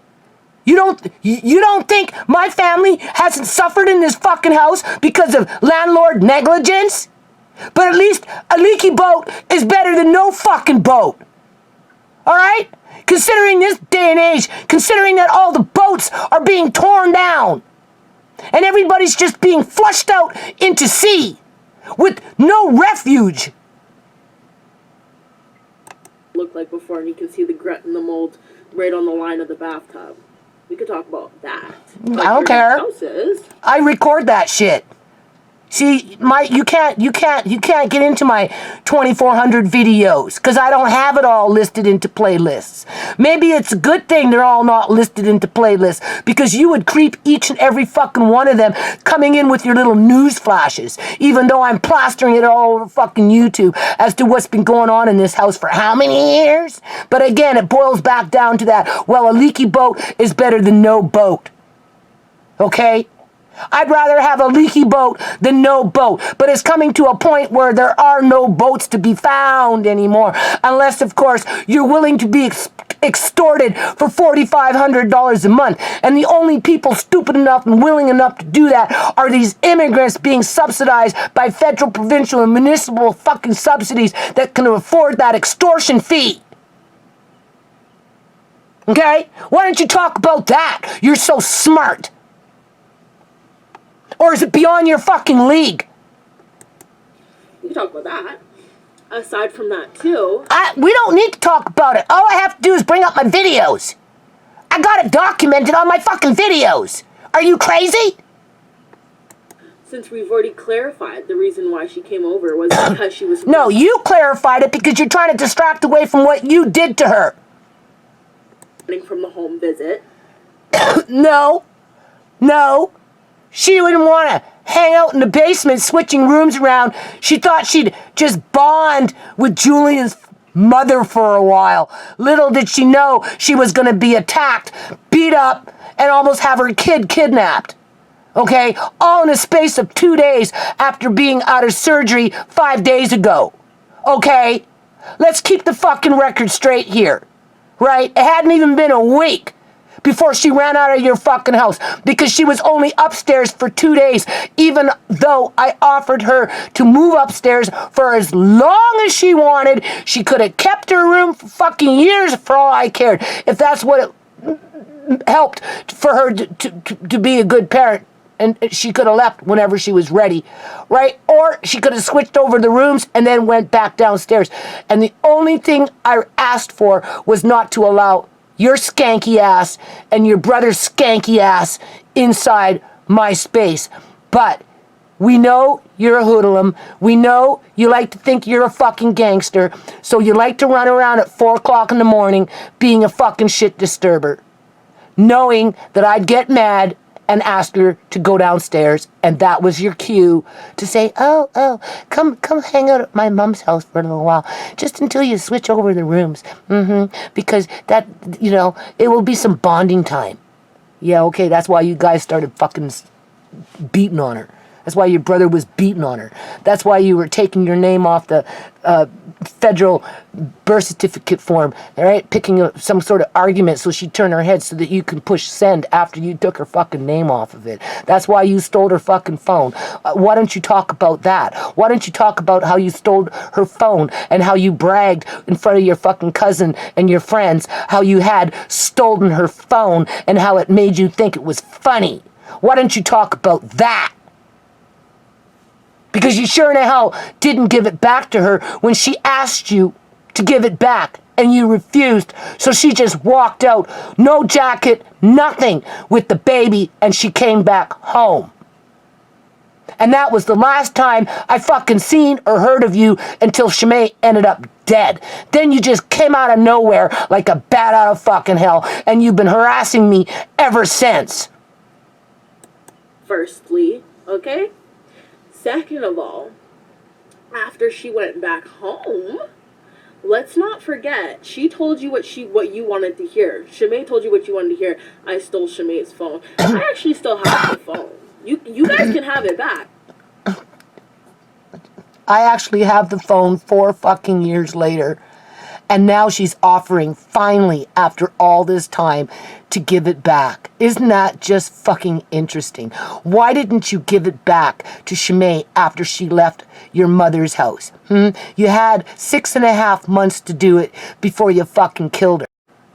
You don't think my family hasn't suffered in this fucking house because of landlord negligence? But at least a leaky boat is better than no fucking boat. All right? Considering this day and age, considering that all the boats are being torn down and everybody's just being flushed out into sea with no refuge. Looked like before, and you can see the grit and the mold right on the line of the bathtub. We could talk about that. I don't care. Houses. I record that shit. See, you can't get into my 2,400 videos because I don't have it all listed into playlists. Maybe it's a good thing they're all not listed into playlists because you would creep each and every fucking one of them coming in with your little news flashes, even though I'm plastering it all over fucking YouTube as to what's been going on in this house for how many years? But again, it boils back down to that. Well, a leaky boat is better than no boat. Okay? I'd rather have a leaky boat than no boat. But it's coming to a point where there are no boats to be found anymore. Unless, of course, you're willing to be extorted for $4,500 a month. And the only people stupid enough and willing enough to do that are these immigrants being subsidized by federal, provincial, and municipal fucking subsidies that can afford that extortion fee. Okay? Why don't you talk about that? You're so smart. Or is it beyond your fucking league? We can talk about that. Aside from that, too. We don't need to talk about it. All I have to do is bring up my videos. I got it documented on my fucking videos. Are you crazy? Since we've already clarified the reason why she came over was because she was... No, you clarified it because you're trying to distract away from what you did to her. From the home visit. No. She didn't want to hang out in the basement switching rooms around. She thought she'd just bond with Julian's mother for a while. Little did she know she was going to be attacked, beat up, and almost have her kid kidnapped. Okay? All in a space of 2 days after being out of surgery 5 days ago. Okay? Let's keep the fucking record straight here. Right? It hadn't even been a week before she ran out of your fucking house because she was only upstairs for 2 days, even though I offered her to move upstairs for as long as she wanted. She could have kept her room for fucking years for all I cared. If that's what it helped for her to be a good parent. And she could have left whenever she was ready, right? Or she could have switched over the rooms and then went back downstairs. And the only thing I asked for was not to allow your skanky ass and your brother's skanky ass inside my space. But we know you're a hoodlum. We know you like to think you're a fucking gangster. So you like to run around at 4 o'clock in the morning being a fucking shit disturber. Knowing that I'd get mad and ask her to go downstairs, and that was your cue to say, oh, come hang out at my mom's house for a little while, just until you switch over the rooms, because that, it will be some bonding time. Yeah, okay, that's why you guys started fucking beating on her. That's why your brother was beating on her. That's why you were taking your name off the federal birth certificate form, all right? Picking up some sort of argument so she'd turn her head so that you can push send after you took her fucking name off of it. That's why you stole her fucking phone. Why don't you talk about that? Why don't you talk about how you stole her phone and how you bragged in front of your fucking cousin and your friends how you had stolen her phone and how it made you think it was funny? Why don't you talk about that? Because you sure in the hell didn't give it back to her when she asked you to give it back and you refused. So she just walked out, no jacket, nothing, with the baby, and she came back home. And that was the last time I fucking seen or heard of you until ShaMay ended up dead. Then you just came out of nowhere like a bat out of fucking hell, and you've been harassing me ever since. Firstly, okay? Second of all, after she went back home, let's not forget, she told you what you wanted to hear. ShaMay told you what you wanted to hear. I stole ShaMay's phone. I actually still have the phone. You guys can have it back. I actually have the phone 4 fucking years later. And now she's offering, finally, after all this time, to give it back. Isn't that just fucking interesting? Why didn't you give it back to ShaMay after she left your mother's house? You had 6.5 months to do it before you fucking killed her.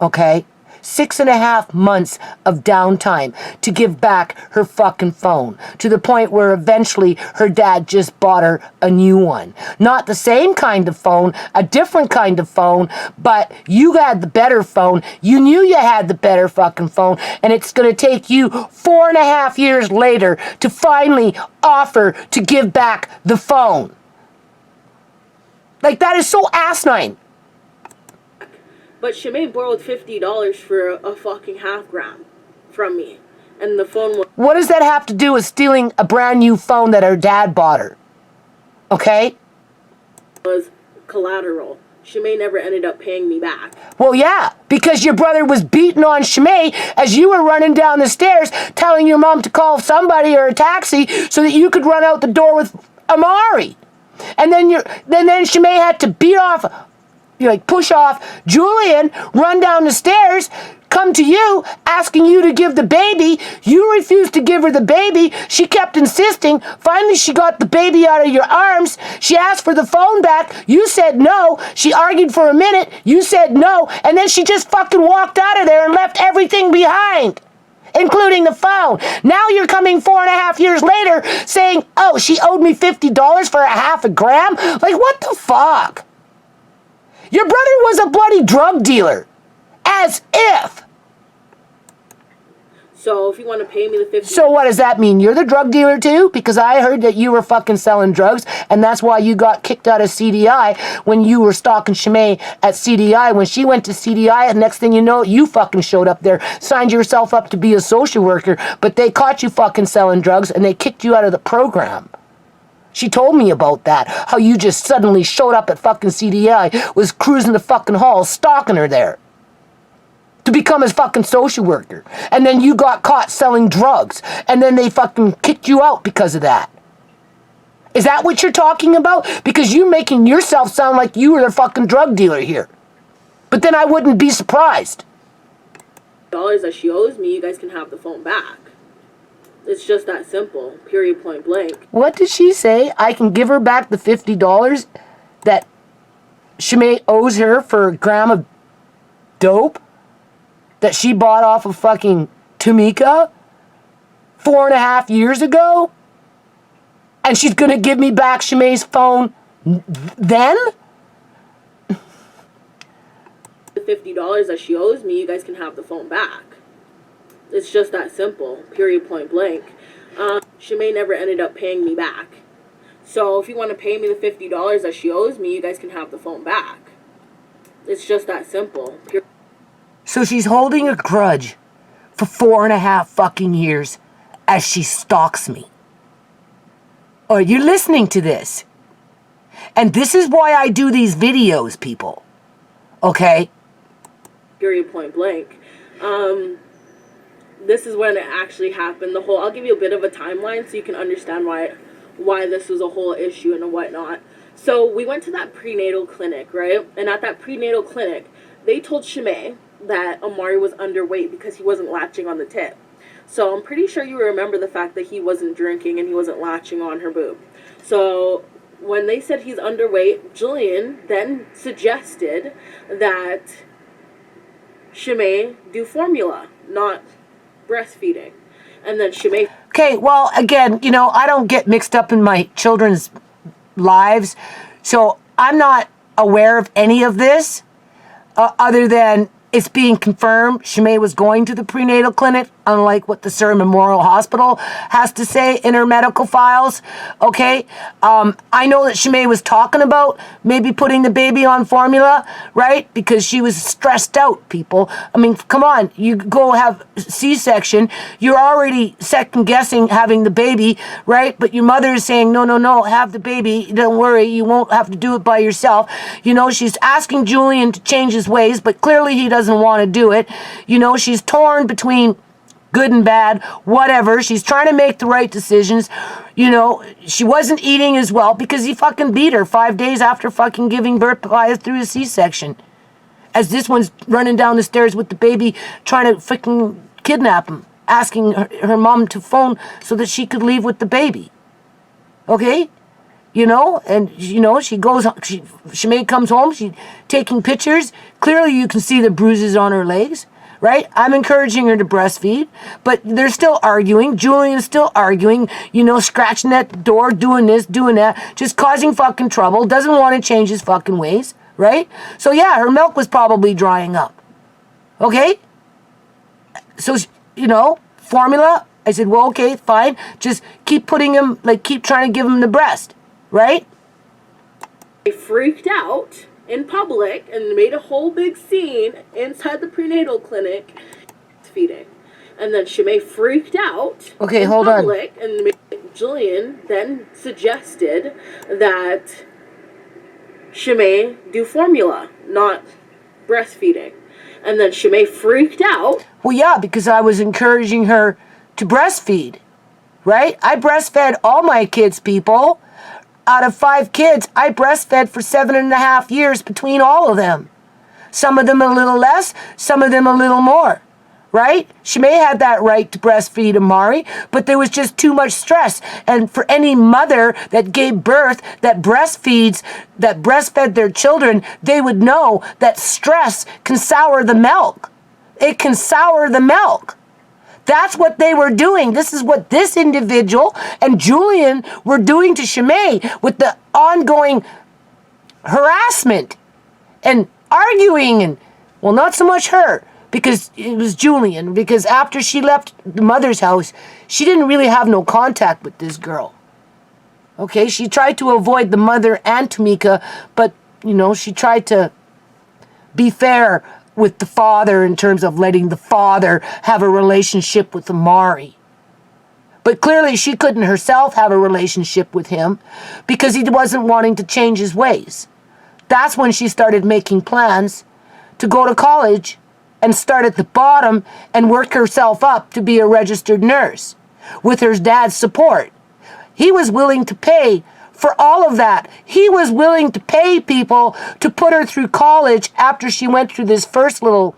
Okay? 6.5 months of downtime to give back her fucking phone, to the point where eventually her dad just bought her a new one. Not the same kind of phone, a different kind of phone, but you had the better phone. You knew you had the better fucking phone, and it's going to take you 4.5 years later to finally offer to give back the phone. Like, that is so asinine. But ShaMay borrowed $50 for a fucking half gram from me. And the phone was... What does that have to do with stealing a brand new phone that her dad bought her? Okay? ...was collateral. ShaMay never ended up paying me back. Well, yeah, because your brother was beating on ShaMay as you were running down the stairs telling your mom to call somebody or a taxi so that you could run out the door with Amari. And then ShaMay had to beat off... push off Julian, run down the stairs, come to you, asking you to give the baby. You refused to give her the baby. She kept insisting. Finally, she got the baby out of your arms. She asked for the phone back. You said no. She argued for a minute. You said no. And then she just fucking walked out of there and left everything behind, including the phone. Now you're coming 4.5 years later saying, oh, she owed me $50 for a half a gram? Like, what the fuck? Your brother was a bloody drug dealer. As if. So if you want to pay me the $50... So what does that mean? You're the drug dealer too? Because I heard that you were fucking selling drugs, and that's why you got kicked out of CDI when you were stalking ShaMay at CDI. When she went to CDI, next thing you know, you fucking showed up there, signed yourself up to be a social worker, but they caught you fucking selling drugs, and they kicked you out of the program. She told me about that, how you just suddenly showed up at fucking CDI, was cruising the fucking halls, stalking her there. to become a fucking social worker. And then you got caught selling drugs. And then they fucking kicked you out because of that. Is that what you're talking about? Because you're making yourself sound like you were a fucking drug dealer here. But then I wouldn't be surprised. Dollars that she owes me, you guys can have the phone back. It's just that simple. Period, point blank. What did she say? I can give her back the $50 that ShaMay owes her for a gram of dope that she bought off of fucking Tamika 4.5 years ago? And she's gonna give me back ShaMay's phone then? The $50 that she owes me, you guys can have the phone back. It's just that simple. Period, point blank. ShaMay never ended up paying me back. So if you want to pay me the $50 that she owes me, you guys can have the phone back. It's just that simple. So she's holding a grudge for 4.5 fucking years as she stalks me. Or you're listening to this. And this is why I do these videos, people. Okay? Period, point blank. This is when it actually happened. I'll give you a bit of a timeline so you can understand why this was a whole issue and whatnot. So we went to that prenatal clinic, right? And at that prenatal clinic, they told ShaMay that Amari was underweight because he wasn't latching on the tip. So I'm pretty sure you remember the fact that he wasn't drinking and he wasn't latching on her boob. So when they said he's underweight, Julian then suggested that ShaMay do formula, not breastfeeding. And then ShaMay... Okay, well, again, I don't get mixed up in my children's lives, so I'm not aware of any of this, other than it's being confirmed ShaMay was going to the prenatal clinic, unlike what the Surrey Memorial Hospital has to say in her medical files. Okay? I know that ShaMay was talking about maybe putting the baby on formula, right? Because she was stressed out, people. I mean, come on. You go have C-section. You're already second-guessing having the baby, right? But your mother is saying, no, have the baby. Don't worry. You won't have to do it by yourself. She's asking Julian to change his ways, but clearly he doesn't want to do it. She's torn between good and bad, whatever. She's trying to make the right decisions. She wasn't eating as well because he fucking beat her 5 days after fucking giving birth through a C-section. As this one's running down the stairs with the baby, trying to fucking kidnap him, asking her mom to phone so that she could leave with the baby. Okay? She goes, ShaMay comes home, she's taking pictures. Clearly you can see the bruises on her legs, right? I'm encouraging her to breastfeed, but they're still arguing. Julian's still arguing, scratching at the door, doing this, doing that, just causing fucking trouble, doesn't want to change his fucking ways, right? So yeah, her milk was probably drying up. Okay? So, formula, I said, well, okay, fine. Just keep putting him, keep trying to give him the breast. Right? They freaked out in public and made a whole big scene inside the prenatal clinic feeding. And then ShaMay freaked out in public and Julian then suggested that ShaMay do formula, not breastfeeding. And then ShaMay freaked out. Well, yeah, because I was encouraging her to breastfeed. Right? I breastfed all my kids, people. Out of 5 kids, I breastfed for 7.5 years between all of them. Some of them a little less, some of them a little more, right? ShaMay had that right to breastfeed Amari, but there was just too much stress. And for any mother that gave birth, that breastfed their children, they would know that stress can sour the milk. It can sour the milk. That's what they were doing. This is what this individual and Julian were doing to ShaMay with the ongoing harassment and arguing and, well, not so much her, because it was Julian, because after she left the mother's house, she didn't really have no contact with this girl. Okay, she tried to avoid the mother and Tamika, but, she tried to be fair with the father in terms of letting the father have a relationship with Amari. But clearly she couldn't herself have a relationship with him because he wasn't wanting to change his ways. That's when she started making plans to go to college and start at the bottom and work herself up to be a registered nurse with her dad's support. He was willing to pay for all of that. He was willing to pay people to put her through college after she went through this first little,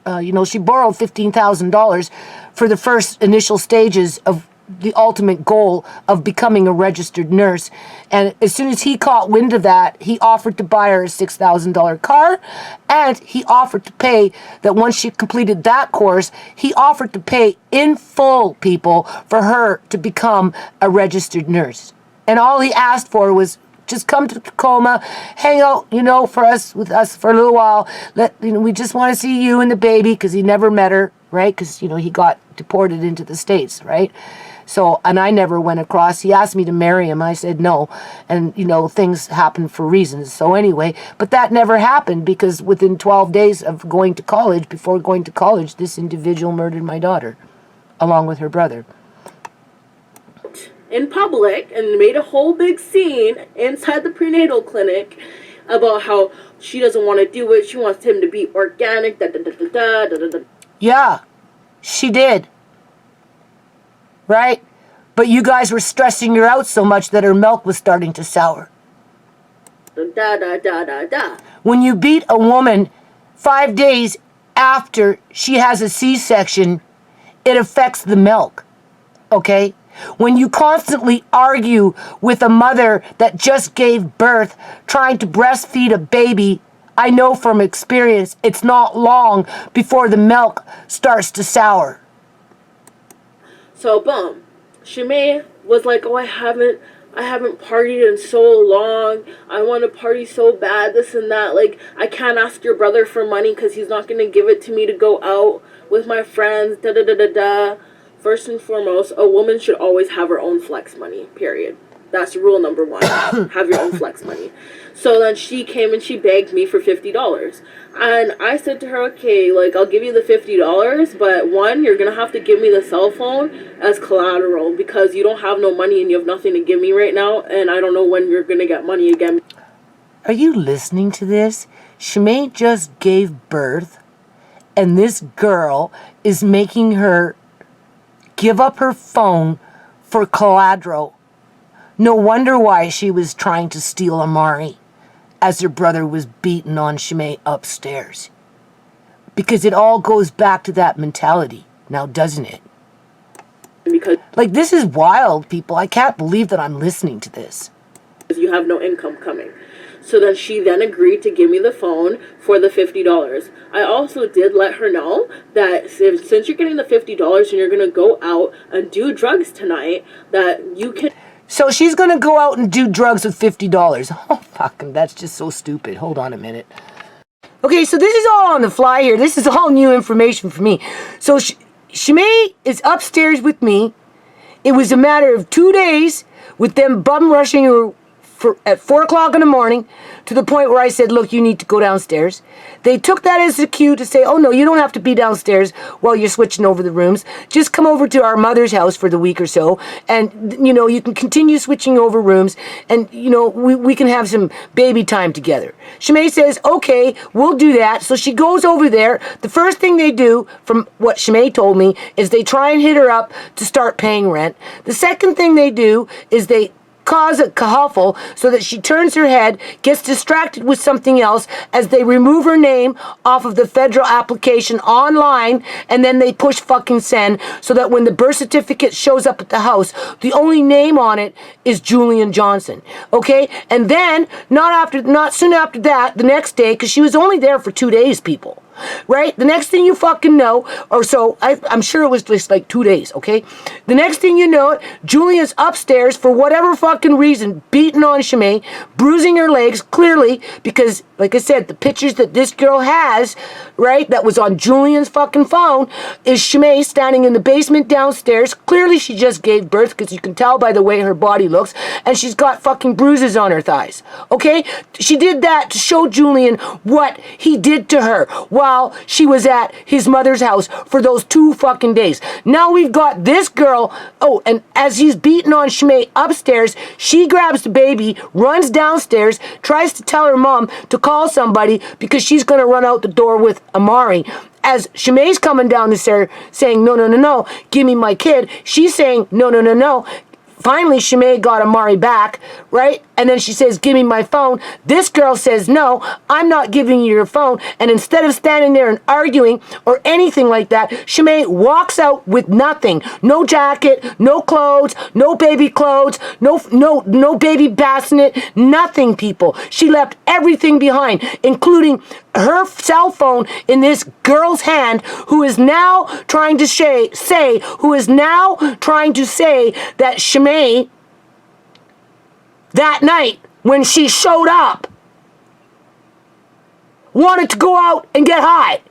she borrowed $15,000 for the first initial stages of the ultimate goal of becoming a registered nurse. And as soon as he caught wind of that, he offered to buy her a $6,000 car, and he offered to pay that once she completed that course, he offered to pay in full, people, for her to become a registered nurse. And all he asked for was just come to Tacoma, hang out, with us for a little while. We just want to see you and the baby, because he never met her, right? Because, he got deported into the States, right? So, and I never went across. He asked me to marry him. I said no. And, things happen for reasons. So anyway, but that never happened because within 12 days of going to college, before going to college, this individual murdered my daughter, along with her brother. In public and made a whole big scene inside the prenatal clinic about how she doesn't want to do it. She wants him to be organic. Yeah, she did. Right? But you guys were stressing her out so much that her milk was starting to sour. When you beat a woman 5 days after she has a C-section, it affects the milk. Okay? When you constantly argue with a mother that just gave birth, trying to breastfeed a baby, I know from experience, it's not long before the milk starts to sour. So, boom. ShaMay was like, oh, I haven't partied in so long. I want to party so bad, this and that. Like, I can't ask your brother for money because he's not going to give it to me to go out with my friends, First and foremost, a woman should always have her own flex money, period. That's rule number one. Have your own flex money. So then she came and she begged me for $50. And I said to her, okay, I'll give you the $50, but one, you're going to have to give me the cell phone as collateral because you don't have no money and you have nothing to give me right now. And I don't know when you're going to get money again. Are you listening to this? ShaMay just gave birth, and this girl is making her give up her phone for collateral. No wonder why she was trying to steal Amari as her brother was beating on ShaMay upstairs. Because it all goes back to that mentality now, doesn't it? Because this is wild, people. I can't believe that I'm listening to this. You have no income coming. So then she then agreed to give me the phone for the $50. I also did let her know that since you're getting the $50 and you're going to go out and do drugs tonight, that you can... So she's going to go out and do drugs with $50. Oh, fucking, that's just so stupid. Hold on a minute. Okay, so this is all on the fly here. This is all new information for me. So ShaMay is upstairs with me. It was a matter of 2 days with them bum rushing her at 4 o'clock in the morning to the point where I said, look, you need to go downstairs. They took that as a cue to say, oh no, you don't have to be downstairs while you're switching over the rooms. Just come over to our mother's house for the week or so. And, you can continue switching over rooms and, we can have some baby time together. ShaMay says, okay, we'll do that. So she goes over there. The first thing they do, from what ShaMay told me, is they try and hit her up to start paying rent. The second thing they do is they cause a kerfuffle so that she turns her head, gets distracted with something else as they remove her name off of the federal application online, and then they push fucking send so that when the birth certificate shows up at the house, the only name on it is Julian Johnson. Okay? And then, not soon after that, the next day, because she was only there for 2 days, people. Right? The next thing you fucking know, or so, I'm sure it was just 2 days, okay? The next thing you know, Julia's upstairs for whatever fucking reason, beating on ShaMay, bruising her legs, clearly, because, like I said, the pictures that this girl has, right, that was on Julian's fucking phone, is ShaMay standing in the basement downstairs. Clearly she just gave birth, because you can tell by the way her body looks, and she's got fucking bruises on her thighs, okay? She did that to show Julian what he did to her, while while she was at his mother's house for those 2 fucking days. Now we've got this girl. Oh, and as he's beating on ShaMay upstairs, she grabs the baby, runs downstairs, tries to tell her mom to call somebody because she's going to run out the door with Amari. As ShaMay's coming down the stairs saying, no, no, no, no, give me my kid, she's saying, no, no, no, no. Finally, ShaMay got Amari back, right? And then she says, give me my phone. This girl says, no, I'm not giving you your phone. And instead of standing there and arguing or anything like that, ShaMay walks out with nothing. No jacket, no clothes, no baby clothes, no baby bassinet, nothing, people. She left everything behind, including her cell phone in this girl's hand, who is now trying to say that ShaMay, that night when she showed up, wanted to go out and get high,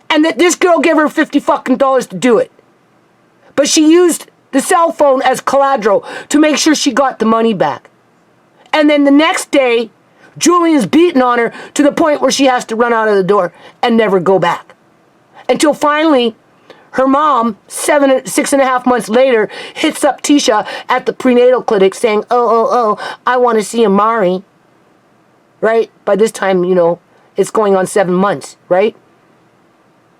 and that this girl gave her $50 to do it, but she used the cell phone as collateral to make sure she got the money back. And then the next day, Julian's beating on her to the point where she has to run out of the door and never go back. Until finally, her mom, 6.5 months later, hits up Tisha at the prenatal clinic saying, oh, I want to see Amari. Right? By this time, it's going on 7 months, right?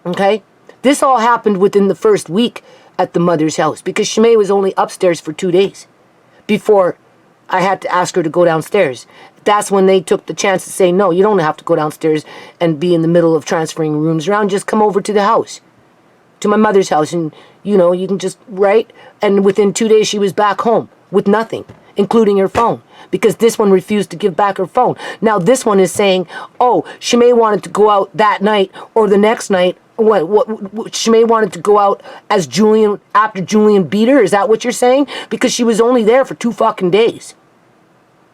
Okay? This all happened within the first week at the mother's house because ShaMay was only upstairs for 2 days before I had to ask her to go downstairs. That's when they took the chance to say, no, you don't have to go downstairs and be in the middle of transferring rooms around. Just come over to the house, to my mother's house, and, you can just, right? And within 2 days, she was back home with nothing, including her phone, because this one refused to give back her phone. Now this one is saying, oh, ShaMay wanted to go out that night or the next night. What ShaMay wanted to go out as Julian, after Julian beat her? Is that what you're saying? Because she was only there for 2 fucking days.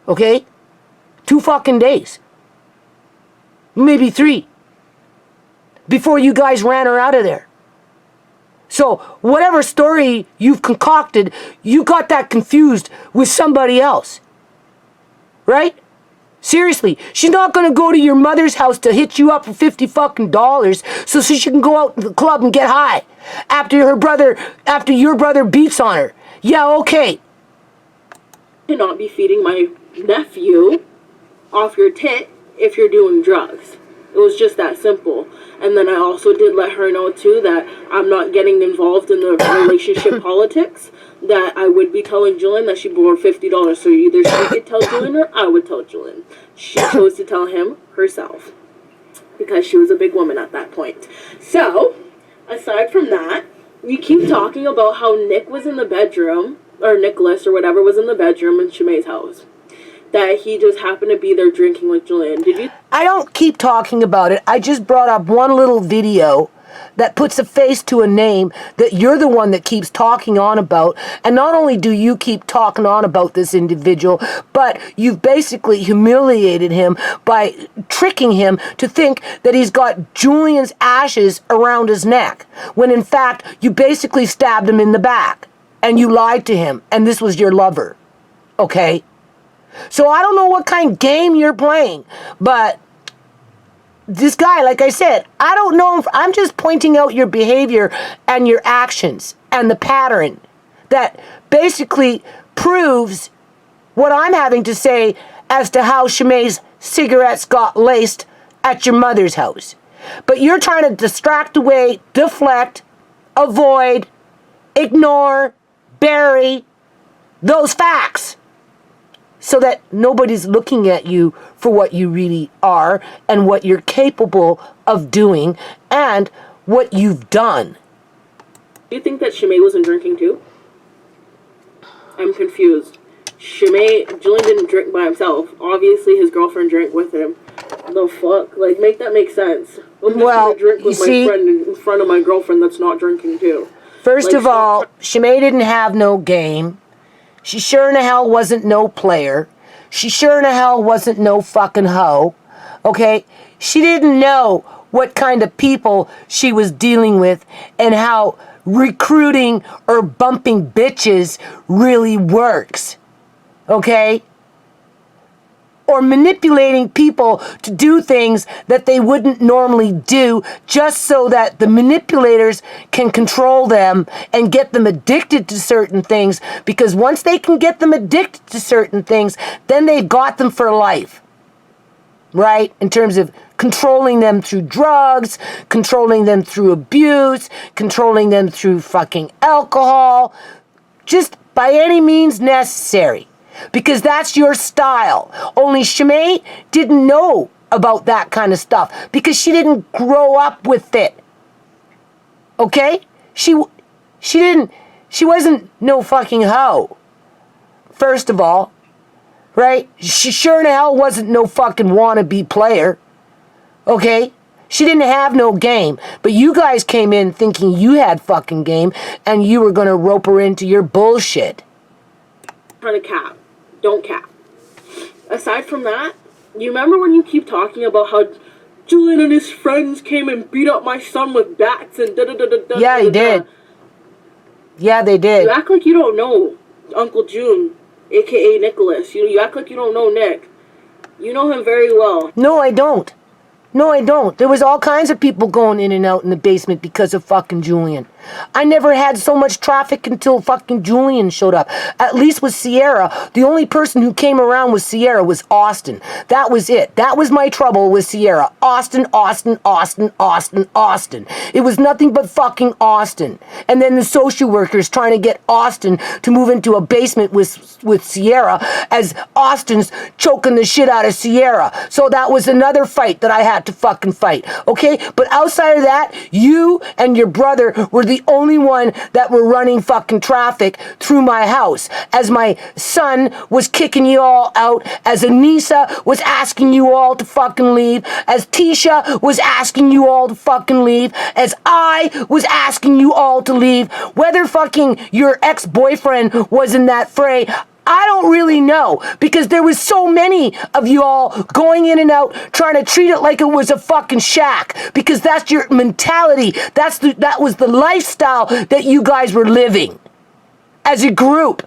Okay? 2 fucking days. Maybe 3. Before you guys ran her out of there. So, whatever story you've concocted, you got that confused with somebody else. Right? Seriously, she's not going to go to your mother's house to hit you up for $50 so she can go out to the club and get high after your brother beats on her. Yeah, okay. Cannot be feeding my nephew off your tit if you're doing drugs. It was just that simple. And then I also did let her know too that I'm not getting involved in the relationship politics, that I would be telling Julian that she borrowed $50. So either she could tell Julian or I would tell Julian. She chose to tell him herself because she was a big woman at that point. So, aside from that, you keep talking about how Nick was in the bedroom, or Nicholas or whatever was in the bedroom in ShaMay's house. That he just happened to be there drinking with Julian. Did you? I don't keep talking about it. I just brought up one little video that puts a face to a name that you're the one that keeps talking on about. And not only do you keep talking on about this individual, but you've basically humiliated him by tricking him to think that he's got Julian's ashes around his neck, when in fact you basically stabbed him in the back and you lied to him, and this was your lover. Okay? So I don't know what kind of game you're playing, but this guy, like I said, I don't know if I'm just pointing out your behavior and your actions and the pattern that basically proves what I'm having to say as to how ShaMay's cigarettes got laced at your mother's house. But you're trying to distract away, deflect, avoid, ignore, bury those facts, so that nobody's looking at you for what you really are and what you're capable of doing and what you've done. Do you think that ShaMay wasn't drinking too? I'm confused. Julian didn't drink by himself. Obviously his girlfriend drank with him. The fuck? Like, make that make sense. I'm Well, gonna drink with you my see, friend in front of my girlfriend that's not drinking too. First of all, ShaMay didn't have no game. She sure in the hell wasn't no player. She sure in the hell wasn't no fucking hoe. Okay? She didn't know what kind of people she was dealing with and how recruiting or bumping bitches really works. Okay? or manipulating people to do things that they wouldn't normally do, just so that the manipulators can control them and get them addicted to certain things, because once they can get them addicted to certain things, then they've got them for life. Right? In terms of controlling them through drugs, controlling them through abuse, controlling them through fucking alcohol, just by any means necessary. Because that's your style. Only ShaMay didn't know about that kind of stuff because she didn't grow up with it. Okay? She wasn't no fucking hoe. First of all. Right? She sure in hell wasn't no fucking wannabe player. Okay? She didn't have no game. But you guys came in thinking you had fucking game and you were gonna rope her into your bullshit. Trying to cap. Don't cap. Aside from that, you remember when you keep talking about how Julian and his friends came and beat up my son with bats and da-da-da-da-da? Yeah, he did. Yeah, they did. You act like you don't know Uncle June. A.K.A. Nicholas. You act like you don't know Nick. You know him very well. No, I don't. No, I don't. There was all kinds of people going in and out in the basement because of fucking Julian. I never had so much traffic until fucking Julian showed up. At least with Sierra, the only person who came around with Sierra was Austin. That was it. That was my trouble with Sierra. Austin, Austin, Austin, Austin, Austin. It was nothing but fucking Austin. And then the social workers trying to get Austin to move into a basement with Sierra as Austin's choking the shit out of Sierra. So that was another fight that I had to fucking fight. Okay? But outside of that, you and your brother were the only one that were running fucking traffic through my house. As my son was kicking you all out, as Anissa was asking you all to fucking leave, as Tisha was asking you all to fucking leave, as I was asking you all to leave, whether fucking your ex-boyfriend was in that fray, I don't really know, because there was so many of you all going in and out trying to treat it like it was a fucking shack, because that's your mentality. That was the lifestyle that you guys were living as a group.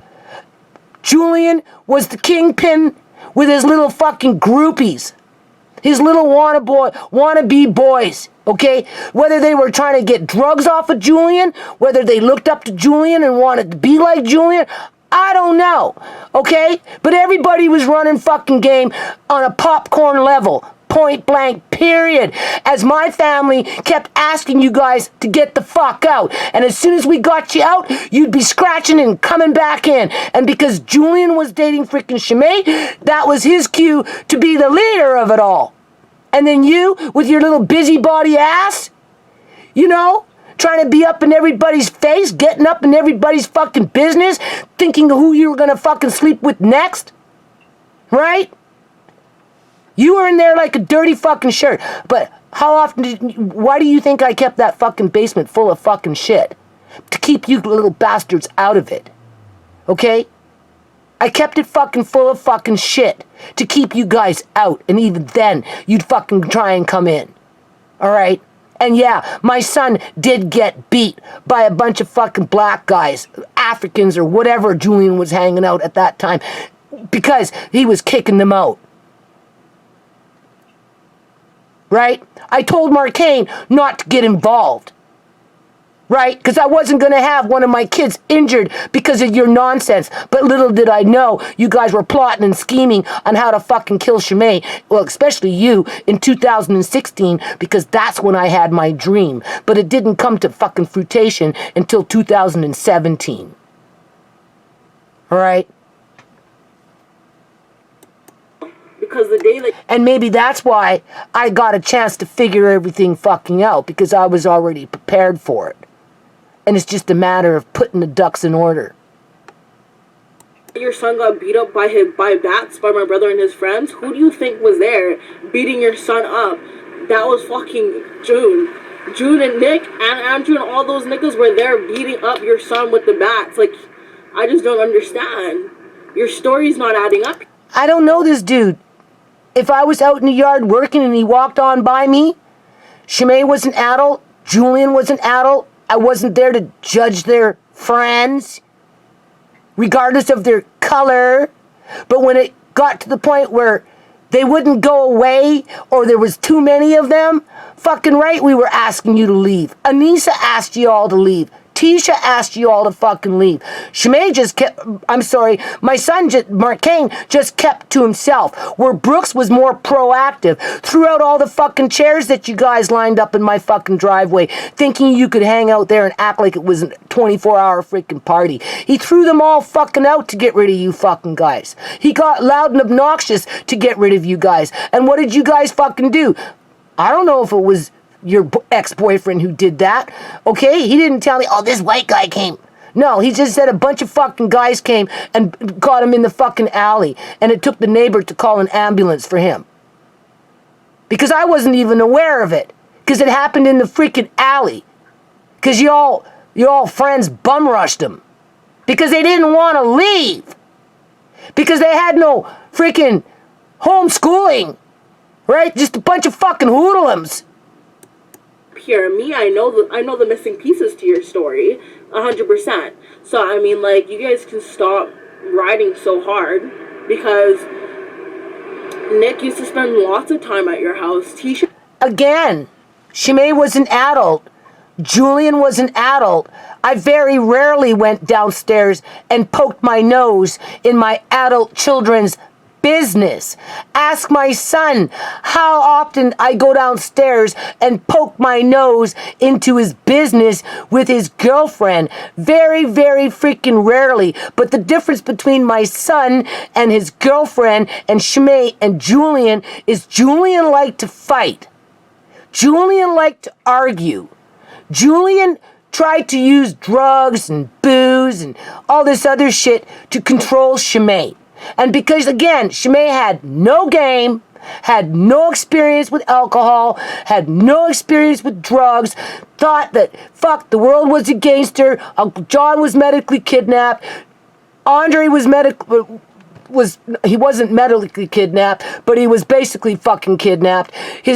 Julian was the kingpin with his little fucking groupies, his little wannabe boys. Okay, whether they were trying to get drugs off of Julian, whether they looked up to Julian and wanted to be like Julian, I don't know, okay? But everybody was running fucking game on a popcorn level, point blank, period. As my family kept asking you guys to get the fuck out. And as soon as we got you out, you'd be scratching and coming back in. And because Julian was dating freaking ShaMay, that was his cue to be the leader of it all. And then you, with your little busybody ass, you know, trying to be up in everybody's face, getting up in everybody's fucking business, thinking of who you were gonna fucking sleep with next, right? You were in there like a dirty fucking shirt. But how often why do you think I kept that fucking basement full of fucking shit? To keep you little bastards out of it, okay? I kept it fucking full of fucking shit to keep you guys out, and even then, you'd fucking try and come in, all right? And yeah, my son did get beat by a bunch of fucking black guys, Africans or whatever Julian was hanging out at that time, because he was kicking them out. Right? I told Marcane not to get involved. Right? Because I wasn't going to have one of my kids injured because of your nonsense. But little did I know, you guys were plotting and scheming on how to fucking kill ShaMay. Well, especially you in 2016, because that's when I had my dream. But it didn't come to fucking fruition until 2017. All right? Because the day that... And maybe that's why I got a chance to figure everything fucking out, because I was already prepared for it. And it's just a matter of putting the ducks in order. Your son got beat up by bats by my brother and his friends. Who do you think was there beating your son up? That was fucking June. June and Nick and Andrew and all those niggas were there beating up your son with the bats. Like, I just don't understand. Your story's not adding up. I don't know this dude. If I was out in the yard working and he walked on by me, ShaMay was an adult, Julian was an adult, I wasn't there to judge their friends, regardless of their color. But when it got to the point where they wouldn't go away, or there was too many of them, fucking right, we were asking you to leave. Anissa asked you all to leave. Tisha asked you all to fucking leave. ShaMay just kept, I'm sorry, my son, Mark Kane, just kept to himself. Where Brooks was more proactive. Threw out all the fucking chairs that you guys lined up in my fucking driveway, thinking you could hang out there and act like it was a 24-hour freaking party. He threw them all fucking out to get rid of you fucking guys. He got loud and obnoxious to get rid of you guys. And what did you guys fucking do? I don't know if it was your ex-boyfriend who did that, okay? He didn't tell me, oh, this white guy came. No, he just said a bunch of fucking guys came and got him in the fucking alley, and it took the neighbor to call an ambulance for him. Because I wasn't even aware of it, because it happened in the freaking alley. Because you all friends bum rushed him. Because they didn't want to leave. Because they had no freaking homeschooling, right? Just a bunch of fucking hoodlums. Here, me, I know the missing pieces to your story, 100%. So I mean, like, you guys can stop riding so hard, because Nick used to spend lots of time at your house. Tisha, again, ShaMay was an adult. Julian was an adult. I very rarely went downstairs and poked my nose in my adult children's business. Ask my son how often I go downstairs and poke my nose into his business with his girlfriend. Very, very freaking rarely. But the difference between my son and his girlfriend and ShaMay and Julian is Julian liked to fight. Julian liked to argue. Julian tried to use drugs and booze and all this other shit to control ShaMay. And because, again, ShaMay had no game, had no experience with alcohol, had no experience with drugs, thought that, fuck, the world was against her, Uncle John was medically kidnapped, Andre was he wasn't medically kidnapped, but he was basically fucking kidnapped.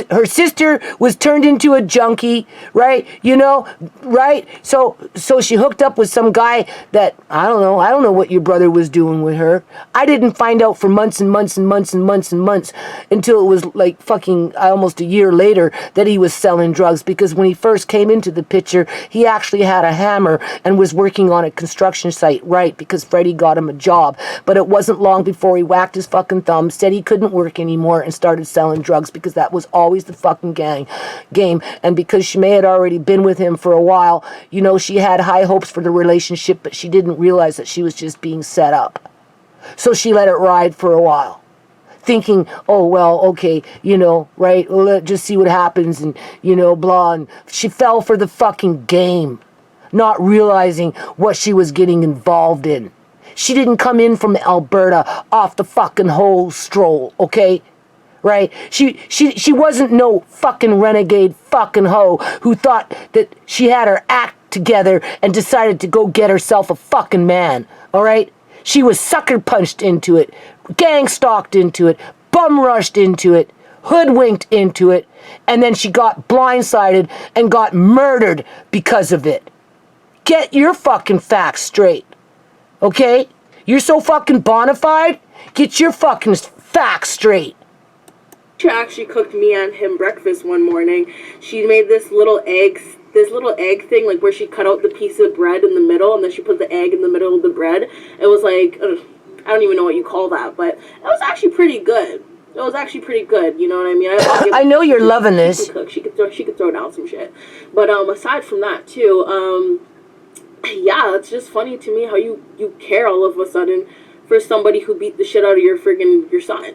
Her sister was turned into a junkie, right? You know, right? So she hooked up with some guy that, I don't know what your brother was doing with her. I didn't find out for months and months and months and months and months until it was like fucking almost a year later that he was selling drugs, because when he first came into the picture, he actually had a hammer and was working on a construction site, right? Because Freddie got him a job. But it wasn't long before he whacked his fucking thumb, said he couldn't work anymore, and started selling drugs, because that was always the fucking game. And because ShaMay had already been with him for a while, you know, she had high hopes for the relationship, but she didn't realize that she was just being set up. So she let it ride for a while, thinking, oh, well, okay, you know, right, well, let's just see what happens, and, you know, blah, and she fell for the fucking game, not realizing what she was getting involved in. She didn't come in from Alberta off the fucking whole stroll, okay? Right? She wasn't no fucking renegade fucking hoe who thought that she had her act together and decided to go get herself a fucking man, all right? She was sucker punched into it, gang stalked into it, bum rushed into it, hoodwinked into it, and then she got blindsided and got murdered because of it. Get your fucking facts straight. Okay? You're so fucking bona fide? Get your fucking facts straight. She actually cooked me and him breakfast one morning. She made this little egg thing, like where she cut out the piece of bread in the middle, and then she put the egg in the middle of the bread. It was like, I don't even know what you call that, but it was actually pretty good. It was actually pretty good, you know what I mean? I know you're loving this. She could throw down some shit. But aside from that too, yeah, it's just funny to me how you care all of a sudden for somebody who beat the shit out of your son.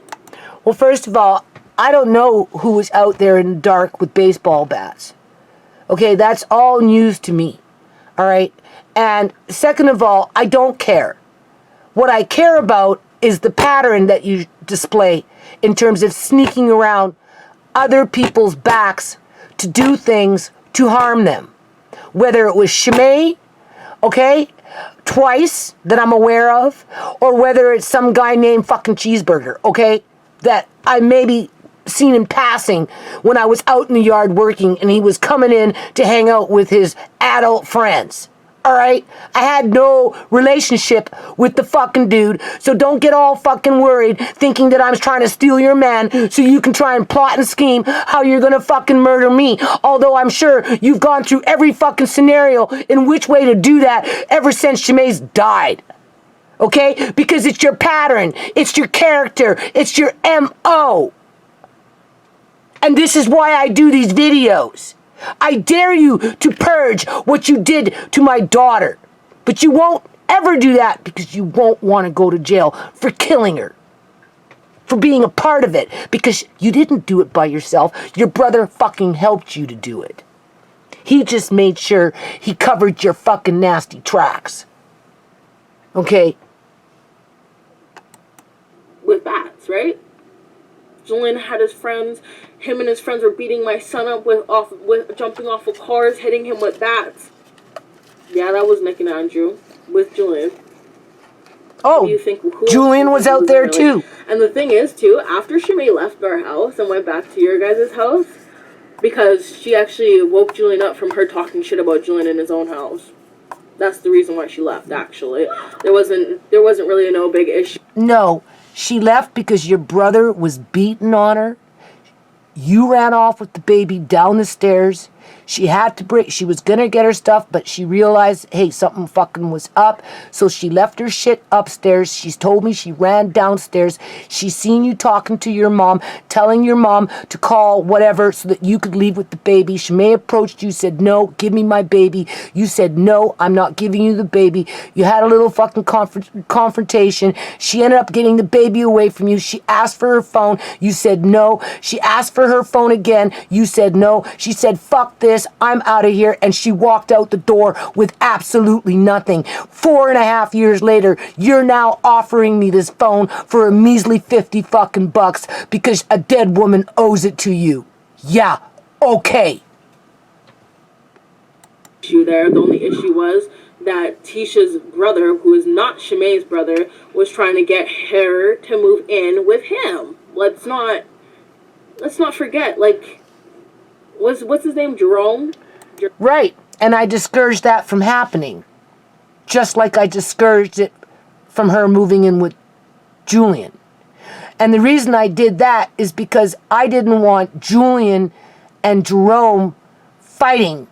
Well, first of all, I don't know who was out there in the dark with baseball bats. Okay, that's all news to me. All right? And second of all, I don't care. What I care about is the pattern that you display in terms of sneaking around other people's backs to do things to harm them. Whether it was ShaMay, okay, twice that I'm aware of, or whether it's some guy named fucking Cheeseburger, okay, that I maybe seen in passing when I was out in the yard working and he was coming in to hang out with his adult friends, All right? I had no relationship with the fucking dude, so don't get all fucking worried thinking that I'm trying to steal your man so you can try and plot and scheme how you're gonna fucking murder me. Although I'm sure you've gone through every fucking scenario in which way to do that ever since ShaMay's died. Okay? Because it's your pattern, it's your character, it's your MO. And this is why I do these videos. I dare you to purge what you did to my daughter. But you won't ever do that because you won't want to go to jail for killing her. For being a part of it. Because you didn't do it by yourself. Your brother fucking helped you to do it. He just made sure he covered your fucking nasty tracks. Okay? With bats, right? Julian had his friends. Him and his friends were beating my son up with jumping off of cars, hitting him with bats. Yeah, that was Nick and Andrew with Julian. Oh, do you think, Julian was out there too. And the thing is too, after ShaMay left our house and went back to your guys' house, because she actually woke Julian up from her talking shit about Julian in his own house. That's the reason why she left. Actually, there wasn't really no big issue. No. She left because your brother was beating on her. You ran off with the baby down the stairs. She had to break. She was going to get her stuff, but she realized, hey, something fucking was up. So she left her shit upstairs. She's told me she ran downstairs. She's seen you talking to your mom, telling your mom to call whatever so that you could leave with the baby. ShaMay approached you, said, no, give me my baby. You said, no, I'm not giving you the baby. You had a little fucking confrontation. She ended up getting the baby away from you. She asked for her phone. You said, no. She asked for her phone again. You said, no. She said, fuck this. I'm out of here. And she walked out the door with absolutely nothing. 4.5 years later, you're now offering me this phone for a measly 50 fucking bucks because a dead woman owes it to you. Yeah, okay. There, the only issue was that Tisha's brother, who is not ShaMay's brother, was trying to get her to move in with him. Let's not forget, like, what's his name? Jerome? Right. And I discouraged that from happening. Just like I discouraged it from her moving in with Julian. And the reason I did that is because I didn't want Julian and Jerome fighting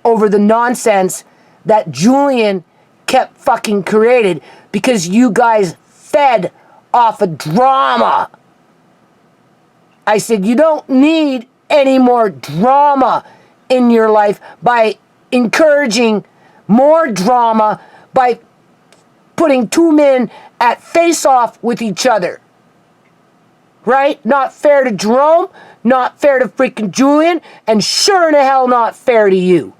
over the nonsense that Julian kept fucking created because you guys fed off of drama. I said, you don't need any more drama in your life by encouraging more drama by putting two men at face-off with each other. Right? Not fair to Jerome, not fair to freaking Julian, and sure in the hell not fair to you.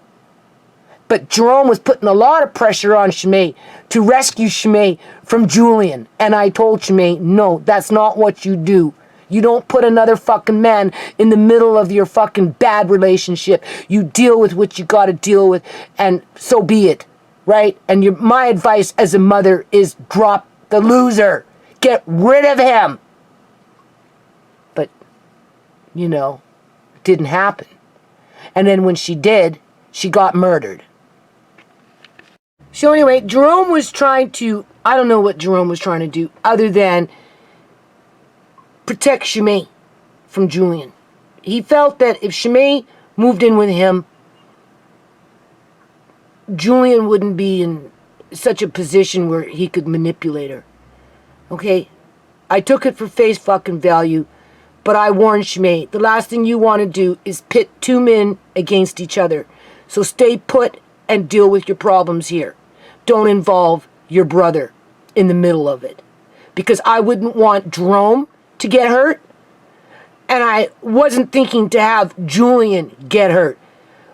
But Jerome was putting a lot of pressure on ShaMay to rescue ShaMay from Julian. And I told ShaMay, no, that's not what you do. You don't put another fucking man in the middle of your fucking bad relationship. You deal with what you gotta deal with, and so be it, right? And my advice as a mother is drop the loser. Get rid of him. But, you know, it didn't happen. And then when she did, she got murdered. So anyway, Jerome was trying to, I don't know what Jerome was trying to do other than protect ShaMay from Julian. He felt that if ShaMay moved in with him, Julian wouldn't be in such a position where he could manipulate her. Okay? I took it for face fucking value, but I warned ShaMay, the last thing you want to do is pit two men against each other. So stay put and deal with your problems here. Don't involve your brother in the middle of it. Because I wouldn't want Jerome to get hurt, and I wasn't thinking to have Julian get hurt,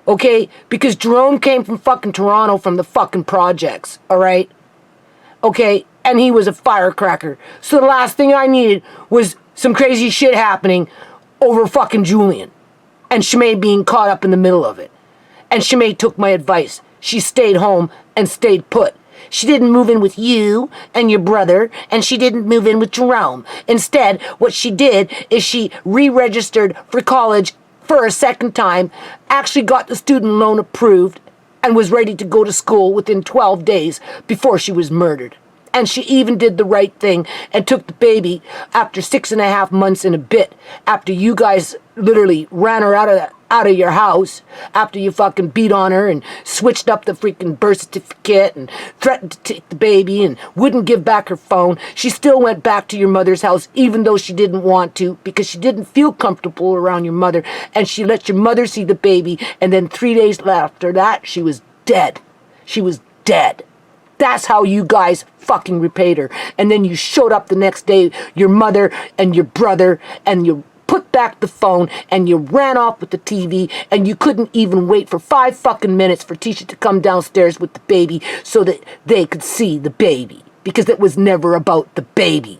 okay? Because Jerome came from fucking Toronto from the fucking projects, all right? Okay, and he was a firecracker. So the last thing I needed was some crazy shit happening over fucking Julian, and ShaMay being caught up in the middle of it. And ShaMay took my advice. She stayed home and stayed put. She didn't move in with you and your brother, and she didn't move in with Jerome. Instead, what she did is she re-registered for college for a second time, actually got the student loan approved, and was ready to go to school within 12 days before she was murdered. And she even did the right thing and took the baby after 6.5 months and a bit, after you guys literally ran her out of your house, after you fucking beat on her and switched up the freaking birth certificate and threatened to take the baby and wouldn't give back her phone. She still went back to your mother's house even though she didn't want to, because she didn't feel comfortable around your mother, and she let your mother see the baby, and then 3 days after that, she was dead. She was dead. That's how you guys fucking repaid her. And then you showed up the next day, your mother and your brother, and you put back the phone and you ran off with the TV, and you couldn't even wait for 5 fucking minutes for Tisha to come downstairs with the baby so that they could see the baby, because it was never about the baby.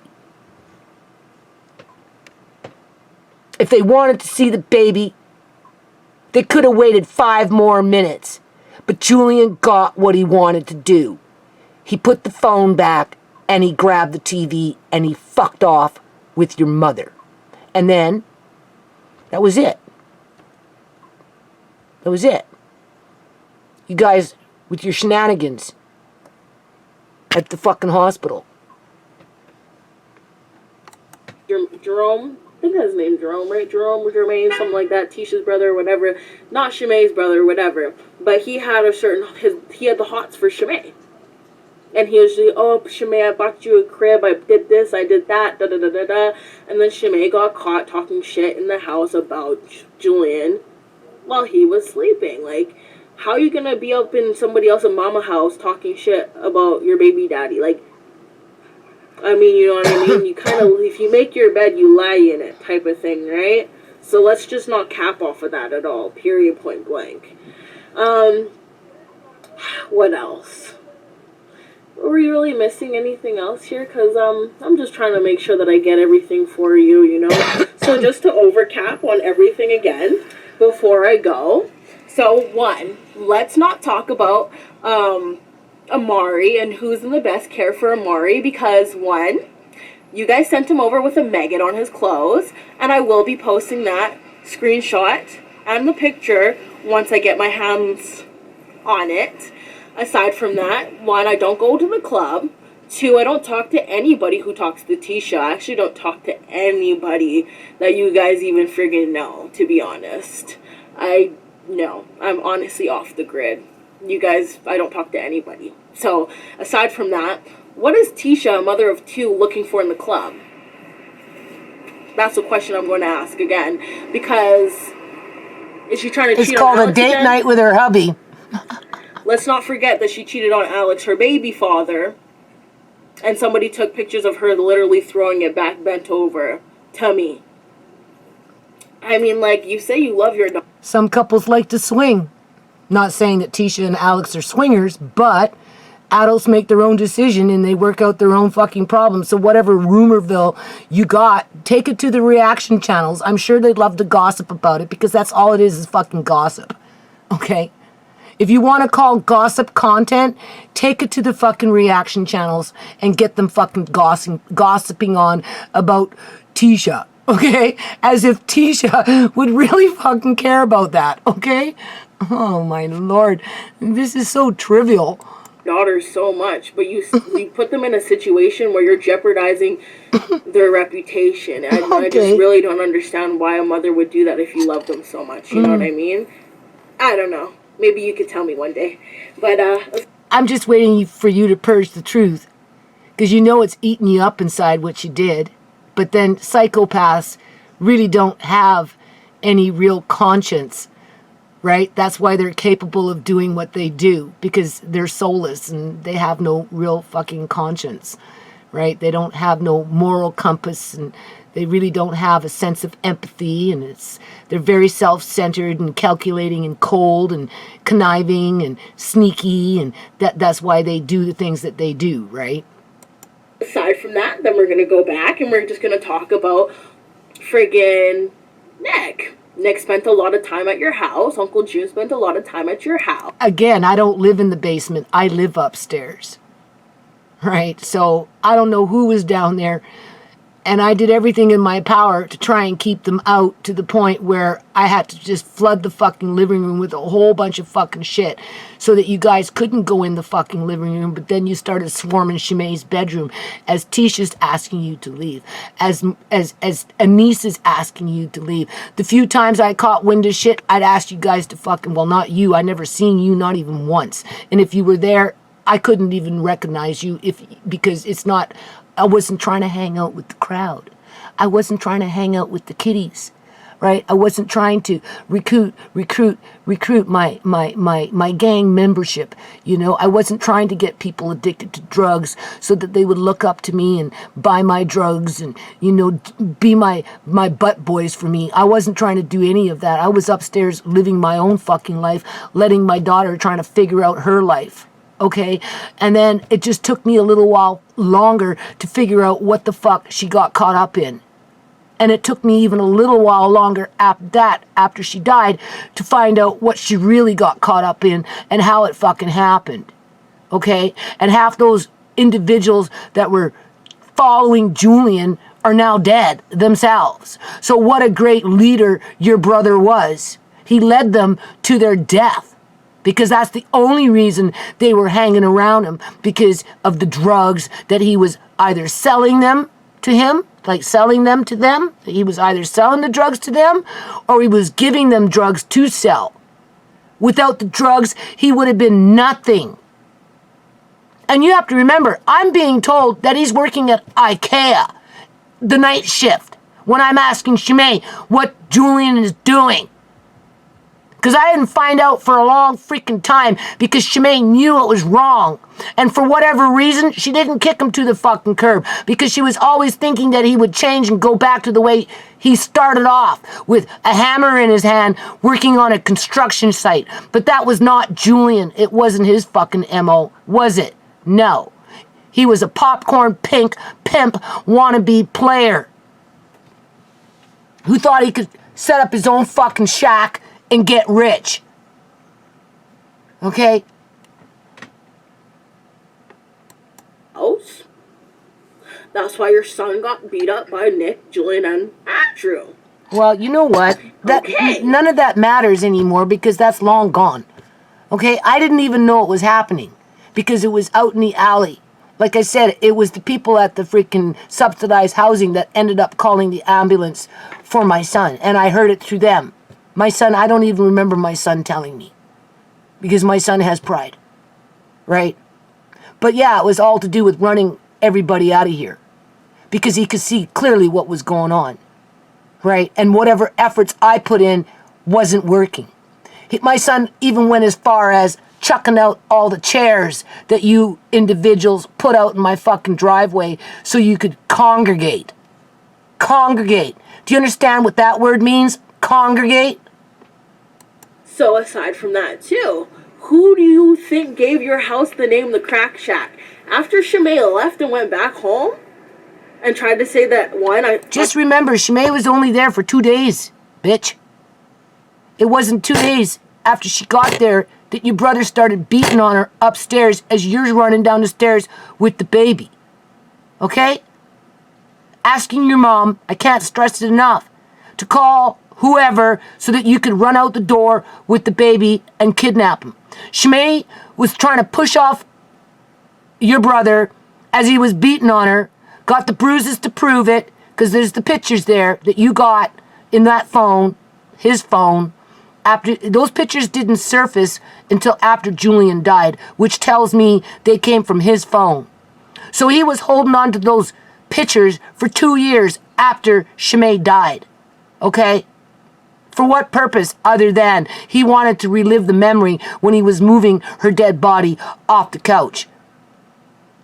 If they wanted to see the baby, they could have waited 5 more minutes. But Julian got what he wanted to do. He put the phone back and he grabbed the TV and he fucked off with your mother. And then, that was it. That was it. You guys, with your shenanigans at the fucking hospital. Jerome, I think that's his name, Jerome, right? Jermaine, something like that. Tisha's brother, whatever. Not ShaMay's brother, whatever. But he had he had the hots for ShaMay. And he was like, oh, ShaMay, I bought you a crib, I did this, I did that, da-da-da-da-da. And then ShaMay got caught talking shit in the house about Julian while he was sleeping. Like, how are you going to be up in somebody else's mama house talking shit about your baby daddy? Like, I mean, you know what I mean? You kind of, if you make your bed, you lie in it type of thing, right? So let's just not cap off of that at all, period, point blank. What else? Are we really missing anything else here? Because I'm just trying to make sure that I get everything for you, you know? So just to overcap on everything again before I go. So, 1, let's not talk about Amari and who's in the best care for Amari, because 1, you guys sent him over with a maggot on his clothes, and I will be posting that screenshot and the picture once I get my hands on it. Aside from that, 1, I don't go to the club. 2, I don't talk to anybody who talks to Tisha. I actually don't talk to anybody that you guys even friggin' know, to be honest. No, I'm honestly off the grid. You guys, I don't talk to anybody. So, aside from that, what is Tisha, a mother of 2, looking for in the club? That's the question I'm going to ask again. Because, is she trying to cheat on Alex? It's called a date night with her hubby. Let's not forget that she cheated on Alex, her baby father, and somebody took pictures of her literally throwing it back bent over to me. I mean, like, you say you love your daughter. Some couples like to swing. Not saying that Tisha and Alex are swingers, but adults make their own decision and they work out their own fucking problems. So whatever rumorville you got, take it to the reaction channels. I'm sure they'd love to gossip about it, because that's all it is fucking gossip. Okay? If you want to call gossip content, take it to the fucking reaction channels and get them fucking gossiping on about Tisha, okay? As if Tisha would really fucking care about that, okay? Oh my Lord, this is so trivial. Daughters so much, but you put them in a situation where you're jeopardizing their reputation. And I just really don't understand why a mother would do that if you love them so much. You know what I mean? I don't know. Maybe you could tell me one day. But, I'm just waiting for you to purge the truth. Because you know it's eating you up inside what you did. But then psychopaths really don't have any real conscience, right? That's why they're capable of doing what they do. Because they're soulless and they have no real fucking conscience, right? They don't have no moral compass, and they really don't have a sense of empathy, and they're very self-centered and calculating and cold and conniving and sneaky, and that's why they do the things that they do, right? Aside from that, then we're going to go back and we're just going to talk about friggin' Nick. Nick spent a lot of time at your house. Uncle June spent a lot of time at your house. Again, I don't live in the basement. I live upstairs, right? So I don't know who was down there And I did everything in my power to try and keep them out, to the point where I had to just flood the fucking living room with a whole bunch of fucking shit so that you guys couldn't go in the fucking living room. But then you started swarming ShaMay's bedroom as Tisha's asking you to leave, as Anise is asking you to leave. The few times I caught wind of shit, I'd ask you guys to fucking, well, not you. I never seen you, not even once. And if you were there, I couldn't even recognize you because it's not... I wasn't trying to hang out with the crowd. I wasn't trying to hang out with the kiddies, right? I wasn't trying to recruit my gang membership. You know, I wasn't trying to get people addicted to drugs so that they would look up to me and buy my drugs and, you know, be my butt boys for me. I wasn't trying to do any of that. I was upstairs living my own fucking life, letting my daughter trying to figure out her life. Okay, and then it just took me a little while longer to figure out what the fuck she got caught up in. And it took me even a little while longer after she died, to find out what she really got caught up in and how it fucking happened. Okay, and half those individuals that were following Julian are now dead themselves. So what a great leader your brother was. He led them to their death. Because that's the only reason they were hanging around him, because of the drugs that he was either selling them to him, like selling them to them. He was either selling the drugs to them or he was giving them drugs to sell. Without the drugs, he would have been nothing. And you have to remember, I'm being told that he's working at IKEA, the night shift, when I'm asking ShaMay what Julian is doing. Because I didn't find out for a long freaking time, because ShaMay knew it was wrong. And for whatever reason, she didn't kick him to the fucking curb, because she was always thinking that he would change and go back to the way he started off, with a hammer in his hand, working on a construction site. But that was not Julian. It wasn't his fucking MO, was it? No. He was a popcorn pimp wannabe player who thought he could set up his own fucking shack and get rich. Okay? That's why your son got beat up by Nick, Julian, and Andrew. Well, you know what? None of that matters anymore, because that's long gone. Okay? I didn't even know it was happening, because it was out in the alley. Like I said, it was the people at the freaking subsidized housing that ended up calling the ambulance for my son, and I heard it through them. My son, I don't even remember my son telling me, because my son has pride, right? But yeah, it was all to do with running everybody out of here, because he could see clearly what was going on, right? And whatever efforts I put in wasn't working. My son even went as far as chucking out all the chairs that you individuals put out in my fucking driveway so you could congregate. Congregate. Do you understand what that word means? Congregate? So aside from that too, who do you think gave your house the name the Crack Shack? After ShaMay left and went back home and tried to say that Just remember, ShaMay was only there for 2 days, bitch. It wasn't 2 days after she got there that your brother started beating on her upstairs as you're running down the stairs with the baby. Okay? Asking your mom, I can't stress it enough, to call whoever so that you could run out the door with the baby and kidnap him. ShaMay was trying to push off your brother as he was beating on her, got the bruises to prove it, because there's the pictures there that you got in that phone, his phone. After those pictures didn't surface until after Julian died, which tells me they came from his phone. So he was holding on to those pictures for 2 years after ShaMay died. Okay? For what purpose other than he wanted to relive the memory when he was moving her dead body off the couch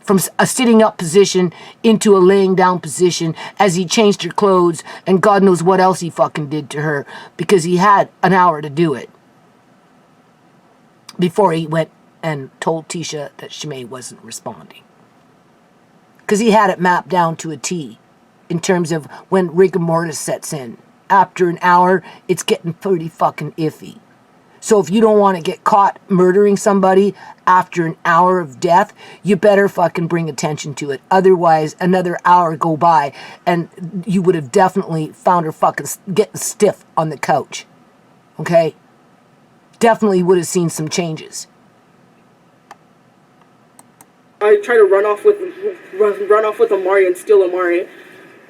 from a sitting up position into a laying down position as he changed her clothes and God knows what else he fucking did to her, because he had an hour to do it before he went and told Tisha that ShaMay wasn't responding. Because he had it mapped down to a T in terms of when rigor mortis sets in. After an hour, it's getting pretty fucking iffy. So if you don't want to get caught murdering somebody after an hour of death, you better fucking bring attention to it. Otherwise, another hour go by and you would have definitely found her fucking getting stiff on the couch. Okay? Definitely would have seen some changes. I try to run off with Amari and steal Amari.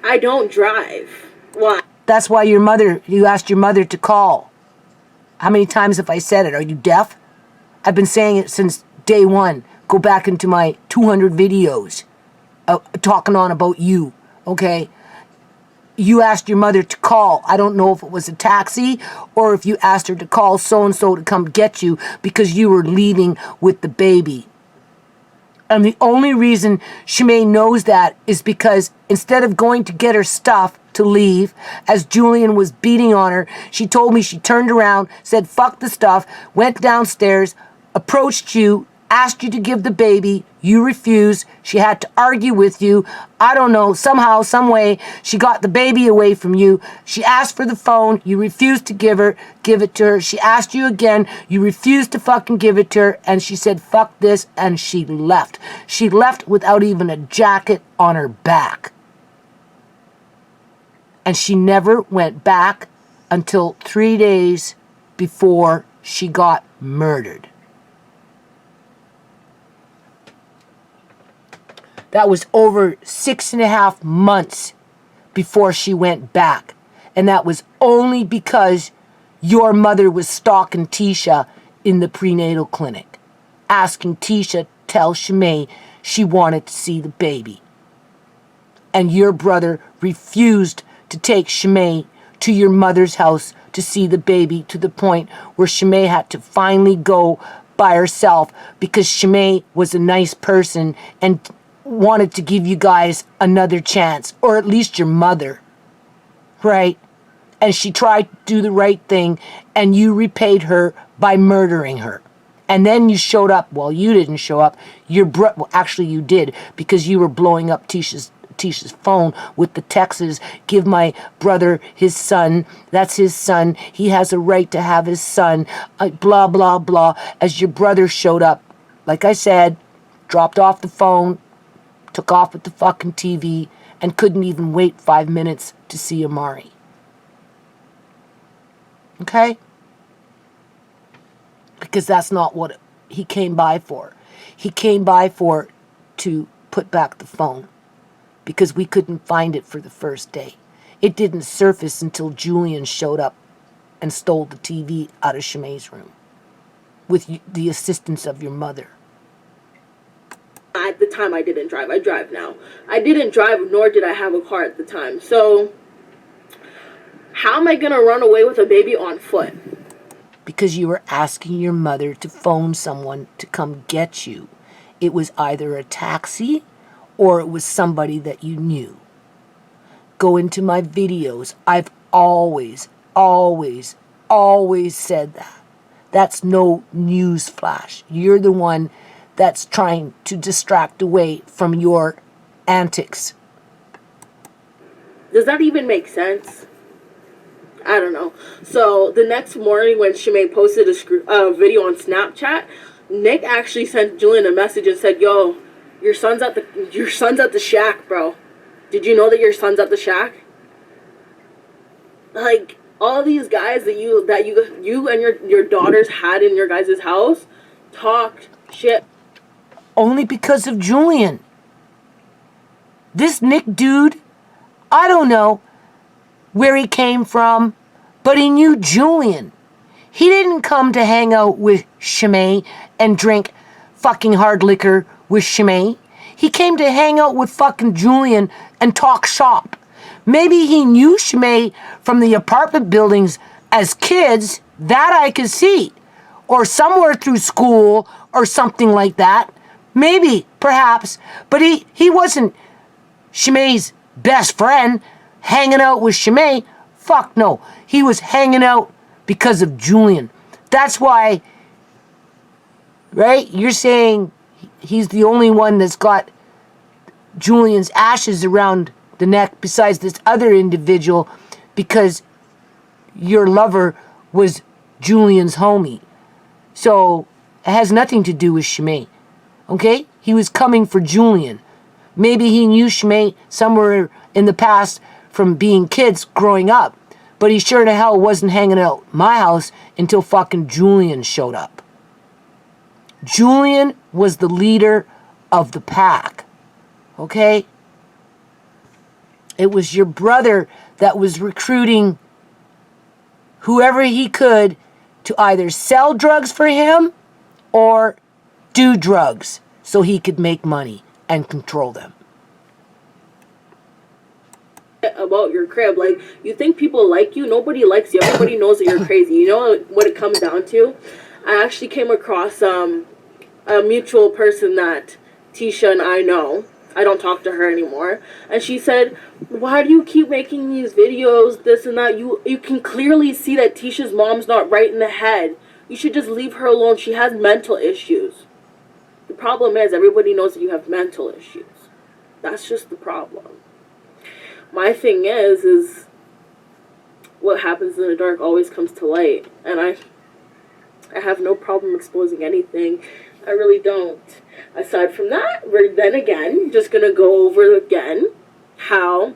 I don't drive. Why? That's why you asked your mother to call. How many times have I said it? Are you deaf? I've been saying it since day one. Go back into my 200 videos talking on about you, okay? You asked your mother to call. I don't know if it was a taxi or if you asked her to call so-and-so to come get you because you were leaving with the baby. And the only reason ShaMay knows that is because instead of going to get her stuff to leave, as Julian was beating on her, she told me she turned around, said fuck the stuff, went downstairs, approached you, asked you to give the baby, you refused, she had to argue with you, I don't know, somehow, some way, she got the baby away from you, she asked for the phone, you refused to give it to her, she asked you again, you refused to fucking give it to her, and she said fuck this, and she left. She left without even a jacket on her back. And she never went back until 3 days before she got murdered. That was over 6.5 months before she went back. And that was only because your mother was stalking Tisha in the prenatal clinic, asking Tisha to tell ShaMay she wanted to see the baby. And your brother refused to take ShaMay to your mother's house to see the baby, to the point where ShaMay had to finally go by herself because ShaMay was a nice person and wanted to give you guys another chance, or at least your mother, right? And she tried to do the right thing, and you repaid her by murdering her. And then you showed up. Well, you didn't show up. Well, actually you did, because you were blowing up Tisha's phone with the texts, give my brother his son, that's his son, he has a right to have his son, blah, blah, blah, as your brother showed up, like I said, dropped off the phone, took off with the fucking TV, and couldn't even wait 5 minutes to see Amari. Okay? Because that's not what he came by for. He came by to put back the phone. Because we couldn't find it for the first day. It didn't surface until Julian showed up and stole the TV out of ShaMay's room with the assistance of your mother. At the time, I didn't drive. I drive now. I didn't drive, nor did I have a car at the time. So, how am I going to run away with a baby on foot? Because you were asking your mother to phone someone to come get you. It was either a taxi or it was somebody that you knew. Go into my videos. I've always said that. That's no news flash. You're the one that's trying to distract away from your antics. Does that even make sense? I don't know. So the next morning when ShaMay posted a video on Snapchat, Nick actually sent Julian a message and said, yo, your son's at the shack, bro. Did you know that your son's at the shack? Like, all these guys that you and your daughters had in your guys' house talked shit. Only because of Julian. This Nick dude, I don't know where he came from, but he knew Julian. He didn't come to hang out with ShaMay and drink fucking hard liquor with ShaMay. He came to hang out with fucking Julian and talk shop. Maybe he knew ShaMay from the apartment buildings as kids, that I could see. Or somewhere through school or something like that. Maybe, perhaps, but he wasn't ShaMay's best friend hanging out with ShaMay. Fuck no. He was hanging out because of Julian. That's why, right? You're saying he's the only one that's got Julian's ashes around the neck besides this other individual because your lover was Julian's homie. So it has nothing to do with ShaMay. Okay? He was coming for Julian. Maybe he knew ShaMay somewhere in the past from being kids growing up. But he sure to hell wasn't hanging out at my house until fucking Julian showed up. Julian was the leader of the pack. Okay? It was your brother that was recruiting whoever he could to either sell drugs for him or do drugs so he could make money and control them. About your crib, like, you think people like you? Nobody likes you. Everybody knows that you're crazy. You know what it comes down to? I actually came across a mutual person that Tisha and I know. I don't talk to her anymore. And she said, why do you keep making these videos, this and that? You can clearly see that Tisha's mom's not right in the head. You should just leave her alone. She has mental issues. The problem is everybody knows that you have mental issues. That's just the problem. My thing is what happens in the dark always comes to light. And I have no problem exposing anything. I really don't. Aside from that, we're then again just going to go over again how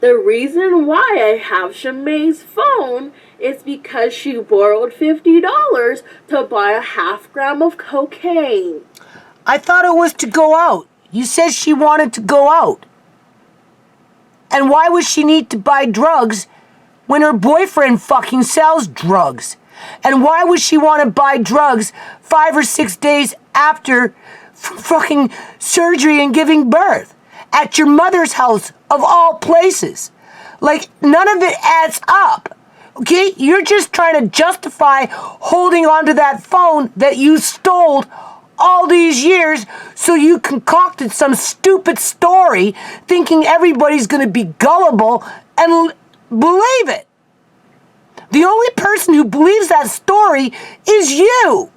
the reason why I have ShaMay's phone is because she borrowed $50 to buy a half gram of cocaine. I thought it was to go out. You said she wanted to go out. And why would she need to buy drugs when her boyfriend fucking sells drugs? And why would she want to buy drugs 5 or 6 days after fucking surgery and giving birth? At your mother's house, of all places. Like, none of it adds up. Okay? You're just trying to justify holding onto that phone that you stole all these years so you concocted some stupid story thinking everybody's going to be gullible and believe it. The only person who believes that story is you.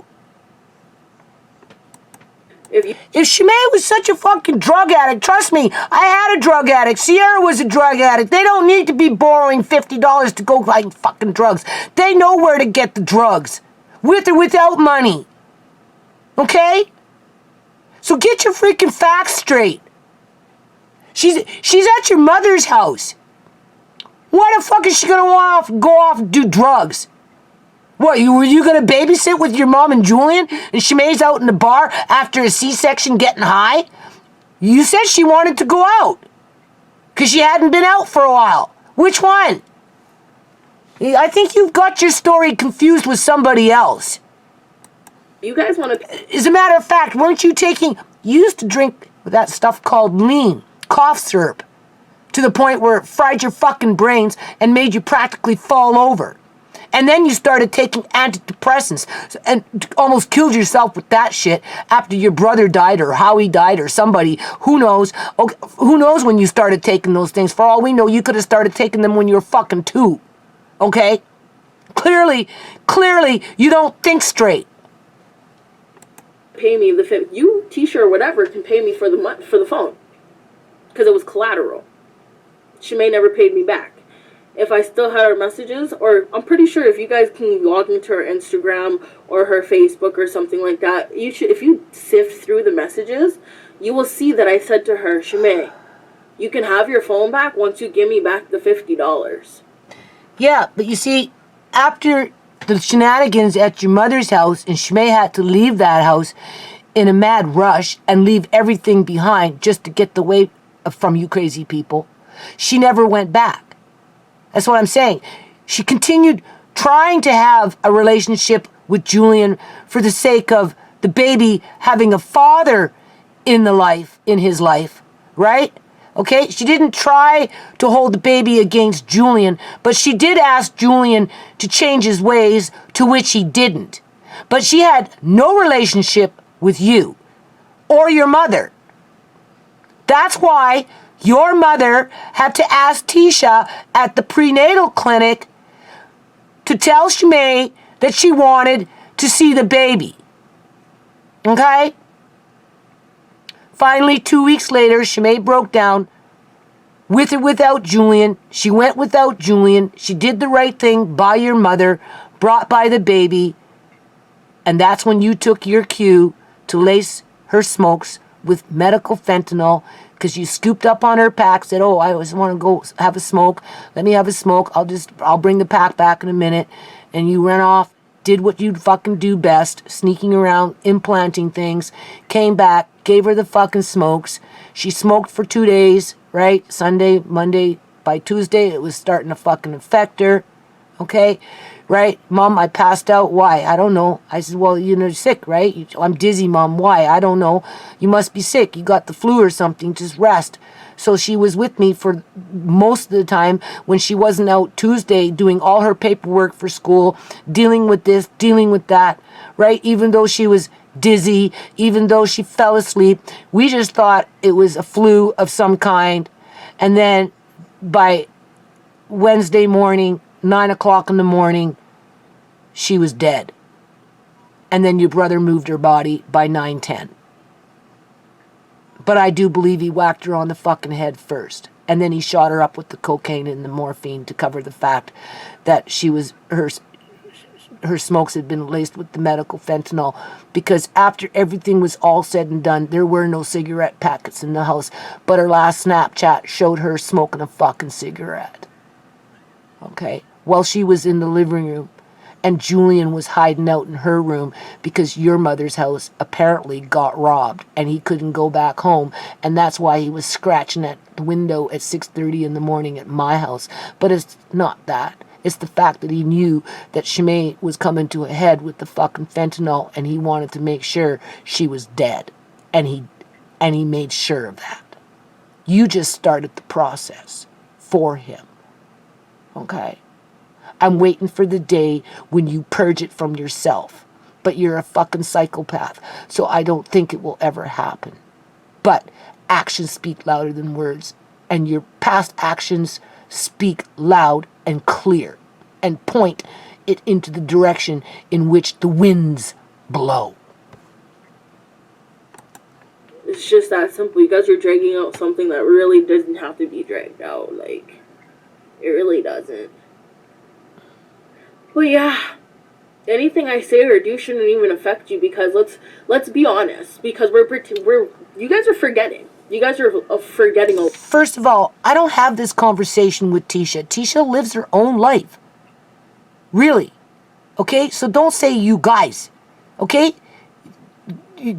If ShaMay was such a fucking drug addict, trust me, I had a drug addict. Sierra was a drug addict. They don't need to be borrowing $50 to go buy fucking drugs. They know where to get the drugs, with or without money. Okay? So get your freaking facts straight. She's at your mother's house. Why the fuck is she gonna go off and do drugs? What, were you gonna babysit with your mom and Julian, and ShaMay's out in the bar after a C-section getting high? You said she wanted to go out, because she hadn't been out for a while. Which one? I think you've got your story confused with somebody else. You guys want to... As a matter of fact, weren't you you used to drink that stuff called lean, cough syrup, to the point where it fried your fucking brains and made you practically fall over. And then you started taking antidepressants and almost killed yourself with that shit after your brother died or Howie died or somebody. Who knows? Okay, who knows when you started taking those things? For all we know, you could have started taking them when you were fucking 2. Okay? Clearly, you don't think straight. Pay me you, Tisha, or whatever, can pay me for the phone. Because it was collateral. ShaMay never paid me back. If I still had her messages, or I'm pretty sure if you guys can log into her Instagram or her Facebook or something like that, if you sift through the messages, you will see that I said to her, ShaMay, you can have your phone back once you give me back the $50. Yeah, but you see, after the shenanigans at your mother's house, and ShaMay had to leave that house in a mad rush and leave everything behind just to get away from you crazy people, she never went back. That's what I'm saying. She continued trying to have a relationship with Julian for the sake of the baby having a father in his life, right? Okay? She didn't try to hold the baby against Julian, but she did ask Julian to change his ways, to which he didn't. But she had no relationship with you or your mother. That's why your mother had to ask Tisha at the prenatal clinic to tell ShaMay that she wanted to see the baby. Okay? Finally, 2 weeks later, ShaMay broke down with or without Julian. She went without Julian. She did the right thing by your mother, brought by the baby, and that's when you took your cue to lace her smokes with medical fentanyl, because you scooped up on her pack, said, oh, I just want to go have a smoke. Let me have a smoke. I'll bring the pack back in a minute. And you ran off, did what you'd fucking do best, sneaking around, implanting things, came back, gave her the fucking smokes. She smoked for 2 days, right? Sunday, Monday. By Tuesday, it was starting to fucking affect her. Okay? Right? Mom, I passed out. Why? I don't know. I said, well, you're sick, right? I'm dizzy, Mom. Why? I don't know. You must be sick. You got the flu or something. Just rest. So she was with me for most of the time when she wasn't out Tuesday doing all her paperwork for school, dealing with this, dealing with that, right? Even though she was dizzy, even though she fell asleep, we just thought it was a flu of some kind. And then by Wednesday morning, 9 o'clock in the morning, she was dead. And then your brother moved her body by 9:10. But I do believe he whacked her on the fucking head first. And then he shot her up with the cocaine and the morphine to cover the fact that her smokes had been laced with the medical fentanyl. Because after everything was all said and done, there were no cigarette packets in the house. But her last Snapchat showed her smoking a fucking cigarette. Okay? While she was in the living room. And Julian was hiding out in her room because your mother's house apparently got robbed and he couldn't go back home. And that's why he was scratching at the window at 6:30 in the morning at my house. But it's not that. It's the fact that he knew that ShaMay was coming to a head with the fucking fentanyl and he wanted to make sure she was dead. And he made sure of that. You just started the process for him. Okay? I'm waiting for the day when you purge it from yourself. But you're a fucking psychopath, so I don't think it will ever happen. But actions speak louder than words, and your past actions speak loud and clear, and point it into the direction in which the winds blow. It's just that simple. You guys are dragging out something that really doesn't have to be dragged out. Like, it really doesn't. But yeah, anything I say or do shouldn't even affect you, because let's be honest, because you guys are forgetting. You guys are forgetting. First of all, I don't have this conversation with Tisha. Tisha lives her own life. Really. Okay? So don't say you guys. Okay?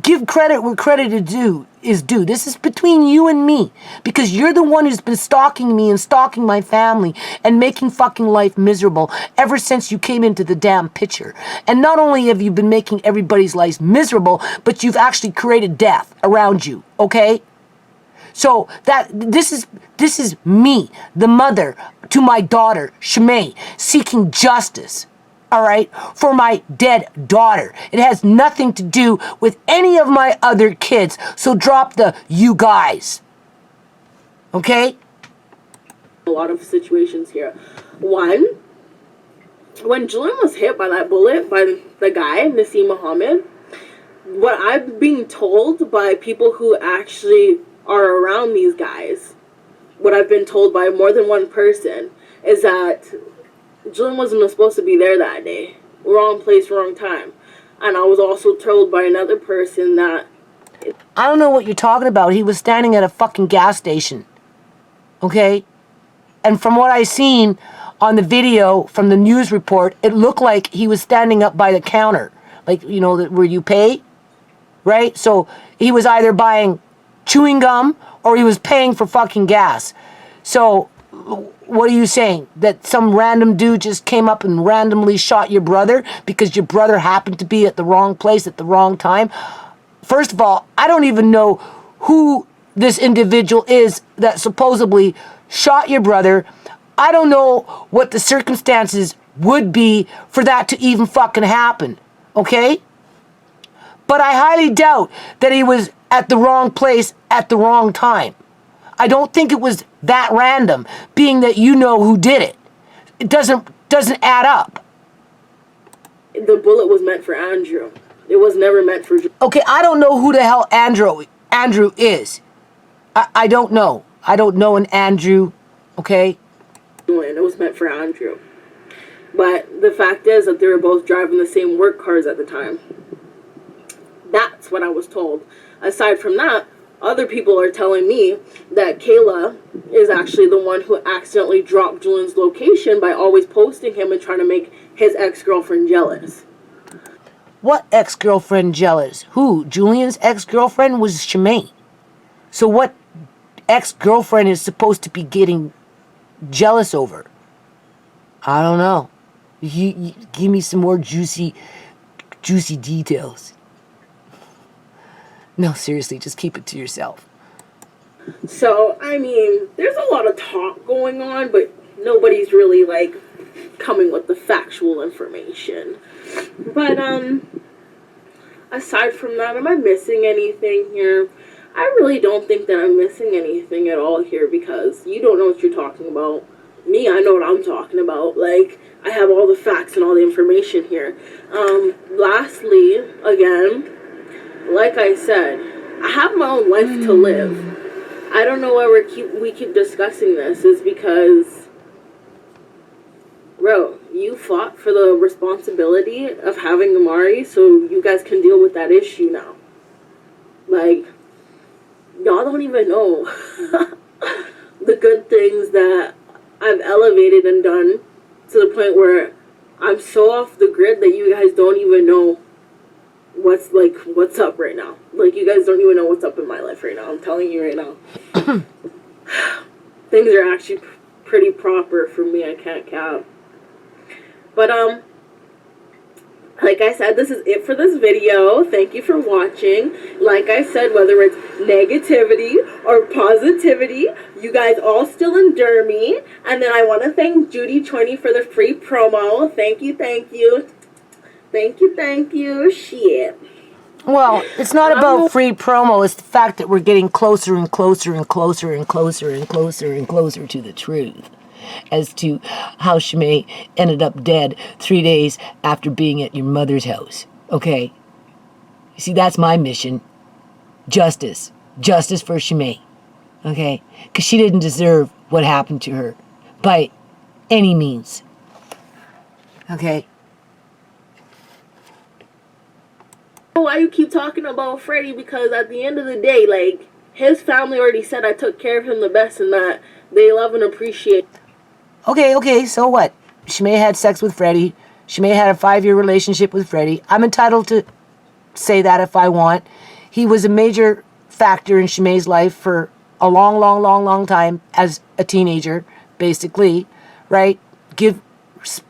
Give credit where credit is due. This is between you and me, because you're the one who's been stalking me and stalking my family and making fucking life miserable ever since you came into the damn picture. And not only have you been making everybody's lives miserable, but you've actually created death around you, okay? So this is me, the mother to my daughter, ShaMay, seeking justice. All right, for my dead daughter. It has nothing to do with any of my other kids. So drop the you guys. Okay? A lot of situations here. One, when Julian was hit by that bullet by the guy, Nassim Muhammad, what I'm being told by people who actually are around these guys, what I've been told by more than one person, is that Julian wasn't supposed to be there that day. Wrong place, wrong time. And I was also told by another person that... I don't know what you're talking about. He was standing at a fucking gas station. Okay? And from what I seen on the video from the news report, it looked like he was standing up by the counter. Like, you know, where you pay. Right? So he was either buying chewing gum or he was paying for fucking gas. So... what are you saying? That some random dude just came up and randomly shot your brother because your brother happened to be at the wrong place at the wrong time? First of all, I don't even know who this individual is that supposedly shot your brother. I don't know what the circumstances would be for that to even fucking happen. Okay? But I highly doubt that he was at the wrong place at the wrong time. I don't think it was that random, being that you know who did it. It doesn't add up. The bullet was meant for Andrew. It was never meant for... Okay, I don't know who the hell Andrew is. I don't know. I don't know an Andrew, okay? It was meant for Andrew. But the fact is that they were both driving the same work cars at the time. That's what I was told. Aside from that, other people are telling me that Kayla is actually the one who accidentally dropped Julian's location by always posting him and trying to make his ex-girlfriend jealous. What ex-girlfriend jealous? Who? Julian's ex-girlfriend was ShaMay. So what ex-girlfriend is supposed to be getting jealous over? I don't know. You give me some more juicy details. No, seriously, just keep it to yourself. So, I mean, there's a lot of talk going on, but nobody's really, like, coming with the factual information. But, aside from that, am I missing anything here? I really don't think that I'm missing anything at all here, because you don't know what you're talking about. Me, I know what I'm talking about. Like, I have all the facts and all the information here. Lastly, again, like I said, I have my own life to live. I don't know why we keep discussing this. Is because, bro, you fought for the responsibility of having Amari, so you guys can deal with that issue now. Like, y'all don't even know the good things that I've elevated and done to the point where I'm so off the grid that you guys don't even know what's up right now. Like, you guys don't even know what's up in my life right now. I'm telling you right now. Things are actually pretty proper for me. I can't cap. But, like I said, this is it for this video. Thank you for watching. Like I said, whether it's negativity or positivity, you guys all still endure me. And then I want to thank Judy20 for the free promo. Thank you, thank you. Thank you, thank you. Shit. Well, it's not about free promo. It's the fact that we're getting closer and closer and closer and closer and closer and closer to the truth as to how ShaMay ended up dead 3 days after being at your mother's house. Okay? You see, that's my mission. Justice. Justice for ShaMay. Okay? Because she didn't deserve what happened to her by any means. Okay? Why you keep talking about Freddie? Because at the end of the day, like, his family already said I took care of him the best and that they love and appreciate. Okay, so what? ShaMay had sex with Freddie. ShaMay had a 5-year relationship with Freddie. I'm entitled to say that if I want. He was a major factor in ShaMay's life for a long time as a teenager, basically, right? Give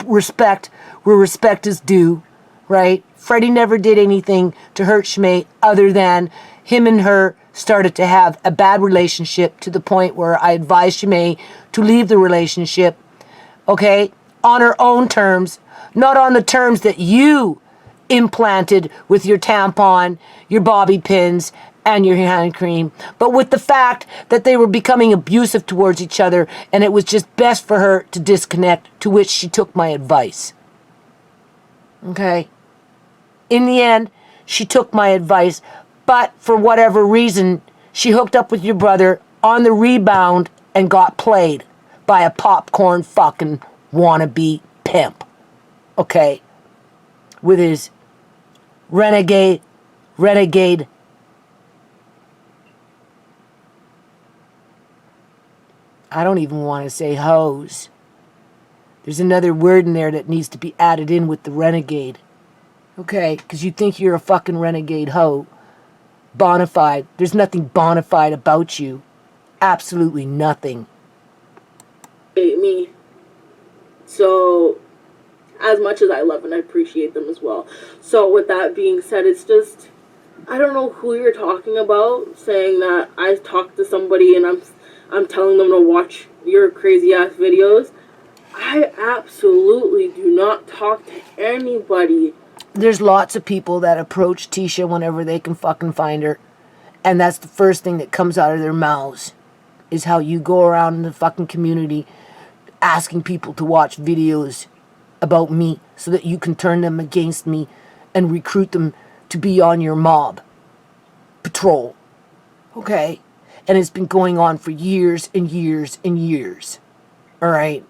respect where respect is due, right? Freddie never did anything to hurt ShaMay other than him and her started to have a bad relationship to the point where I advised ShaMay to leave the relationship, okay, on her own terms, not on the terms that you implanted with your tampon, your bobby pins, and your hand cream, but with the fact that they were becoming abusive towards each other and it was just best for her to disconnect, to which she took my advice. Okay? In the end, she took my advice, but for whatever reason, she hooked up with your brother on the rebound and got played by a popcorn fucking wannabe pimp. Okay? With his renegade. I don't even want to say hoes. There's another word in there that needs to be added in with the renegade. Okay? Because you think you're a fucking renegade hoe. Bonafide. There's nothing bonafide about you. Absolutely nothing. Me. So, as much as I love and I appreciate them as well. So, with that being said, it's just, I don't know who you're talking about, saying that I talked to somebody and I'm telling them to watch your crazy ass videos. I absolutely do not talk to anybody. There's lots of people that approach Tisha whenever they can fucking find her. And that's the first thing that comes out of their mouths. Is how you go around in the fucking community asking people to watch videos about me so that you can turn them against me and recruit them to be on your mob patrol. Okay? And it's been going on for years and years and years. Alright?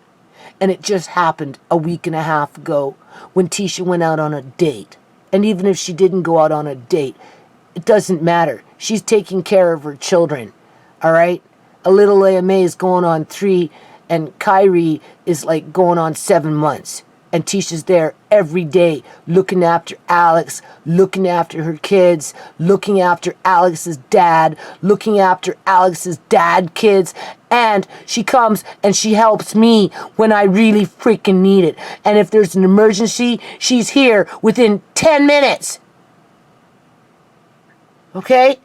And it just happened a week and a half ago when Tisha went out on a date. And even if she didn't go out on a date, it doesn't matter. She's taking care of her children. All right? A little AMA is going on 3, and Kyrie is like going on 7 months. And Tisha's there every day looking after Alex, looking after her kids, looking after Alex's dad, looking after Alex's dad kids. And she comes and she helps me when I really freaking need it. And if there's an emergency, she's here within 10 minutes. Okay?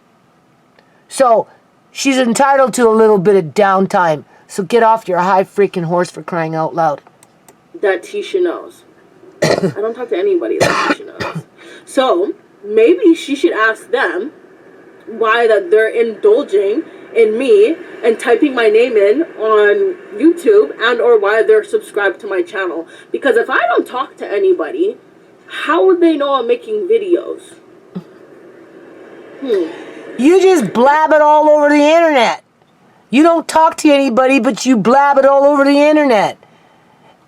So she's entitled to a little bit of downtime. So get off your high freaking horse, for crying out loud. That Tisha knows. I don't talk to anybody that Tisha knows. So maybe she should ask them why that they're indulging in me and typing my name in on YouTube, and or why they're subscribed to my channel. Because if I don't talk to anybody, how would they know I'm making videos? You just blab it all over the internet. You don't talk to anybody, but you blab it all over the internet.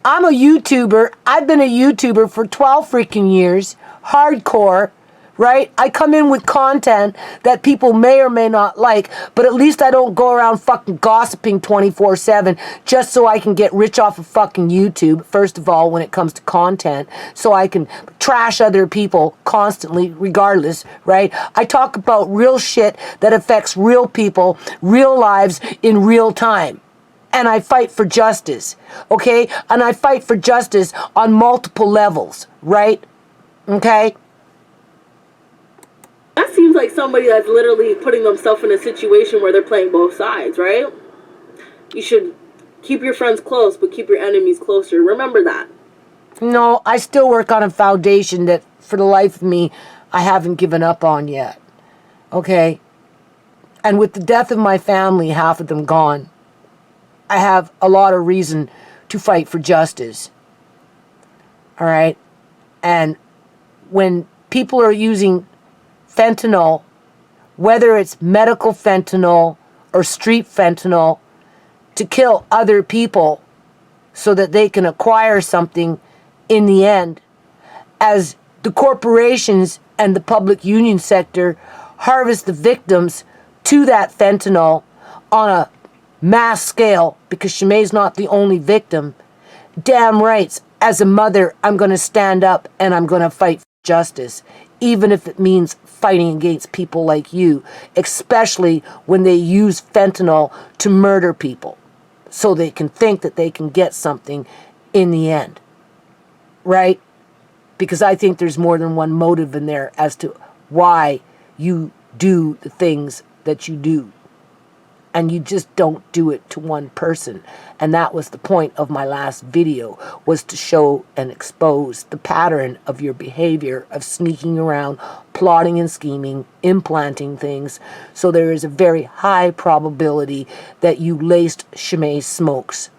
I'm a YouTuber. I've been a YouTuber for 12 freaking years. Hardcore, right? I come in with content that people may or may not like, but at least I don't go around fucking gossiping 24/7 just so I can get rich off of fucking YouTube, first of all, when it comes to content, so I can trash other people constantly, regardless, right? I talk about real shit that affects real people, real lives in real time. And I fight for justice, okay? And I fight for justice on multiple levels, right? Okay? That seems like somebody that's literally putting themselves in a situation where they're playing both sides, right? You should keep your friends close, but keep your enemies closer. Remember that. No, I still work on a foundation that, for the life of me, I haven't given up on yet, okay? And with the death of my family, half of them gone, I have a lot of reason to fight for justice. All right? And when people are using fentanyl, whether it's medical fentanyl or street fentanyl, to kill other people so that they can acquire something in the end, as the corporations and the public union sector harvest the victims to that fentanyl on a mass scale, because ShaMay's not the only victim. Damn rights, as a mother, I'm going to stand up and I'm going to fight for justice, even if it means fighting against people like you, especially when they use fentanyl to murder people so they can think that they can get something in the end, right? Because I think there's more than one motive in there as to why you do the things that you do. And you just don't do it to one person. And that was the point of my last video, was to show and expose the pattern of your behavior of sneaking around, plotting and scheming, implanting things. So there is a very high probability that you laced ShaMay's smokes.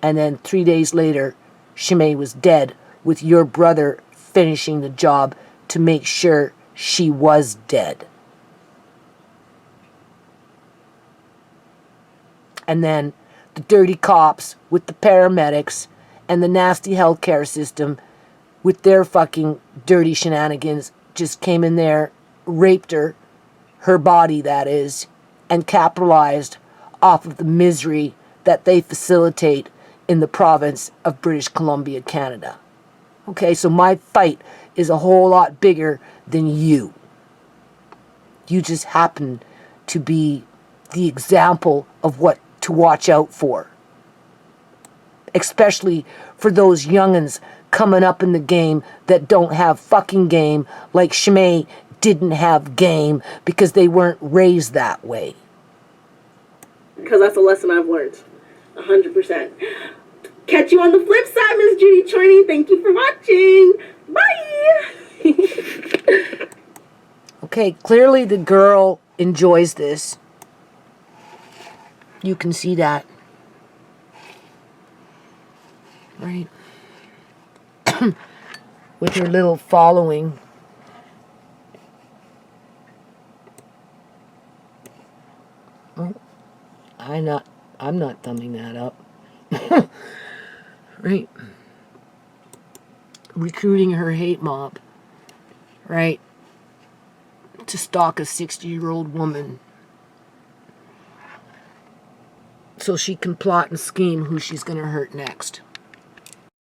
And then 3 days later, ShaMay was dead, with your brother finishing the job to make sure she was dead. And then the dirty cops with the paramedics and the nasty healthcare system with their fucking dirty shenanigans just came in there, raped her body that is, and capitalized off of the misery that they facilitate in the province of British Columbia, Canada. Okay, so my fight is a whole lot bigger than you. You just happen to be the example of what to watch out for. Especially for those youngins coming up in the game that don't have fucking game, like ShaMay didn't have game because they weren't raised that way. Because that's a lesson I've learned. 100%. Catch you on the flip side, Miss Judy Chorney. Thank you for watching. Bye! Okay, clearly the girl enjoys this. You can see that. Right? With her little following. Oh, I'm not thumbing that up. Right? Recruiting her hate mob, right? To stalk a 60-year-old woman so she can plot and scheme who she's going to hurt next.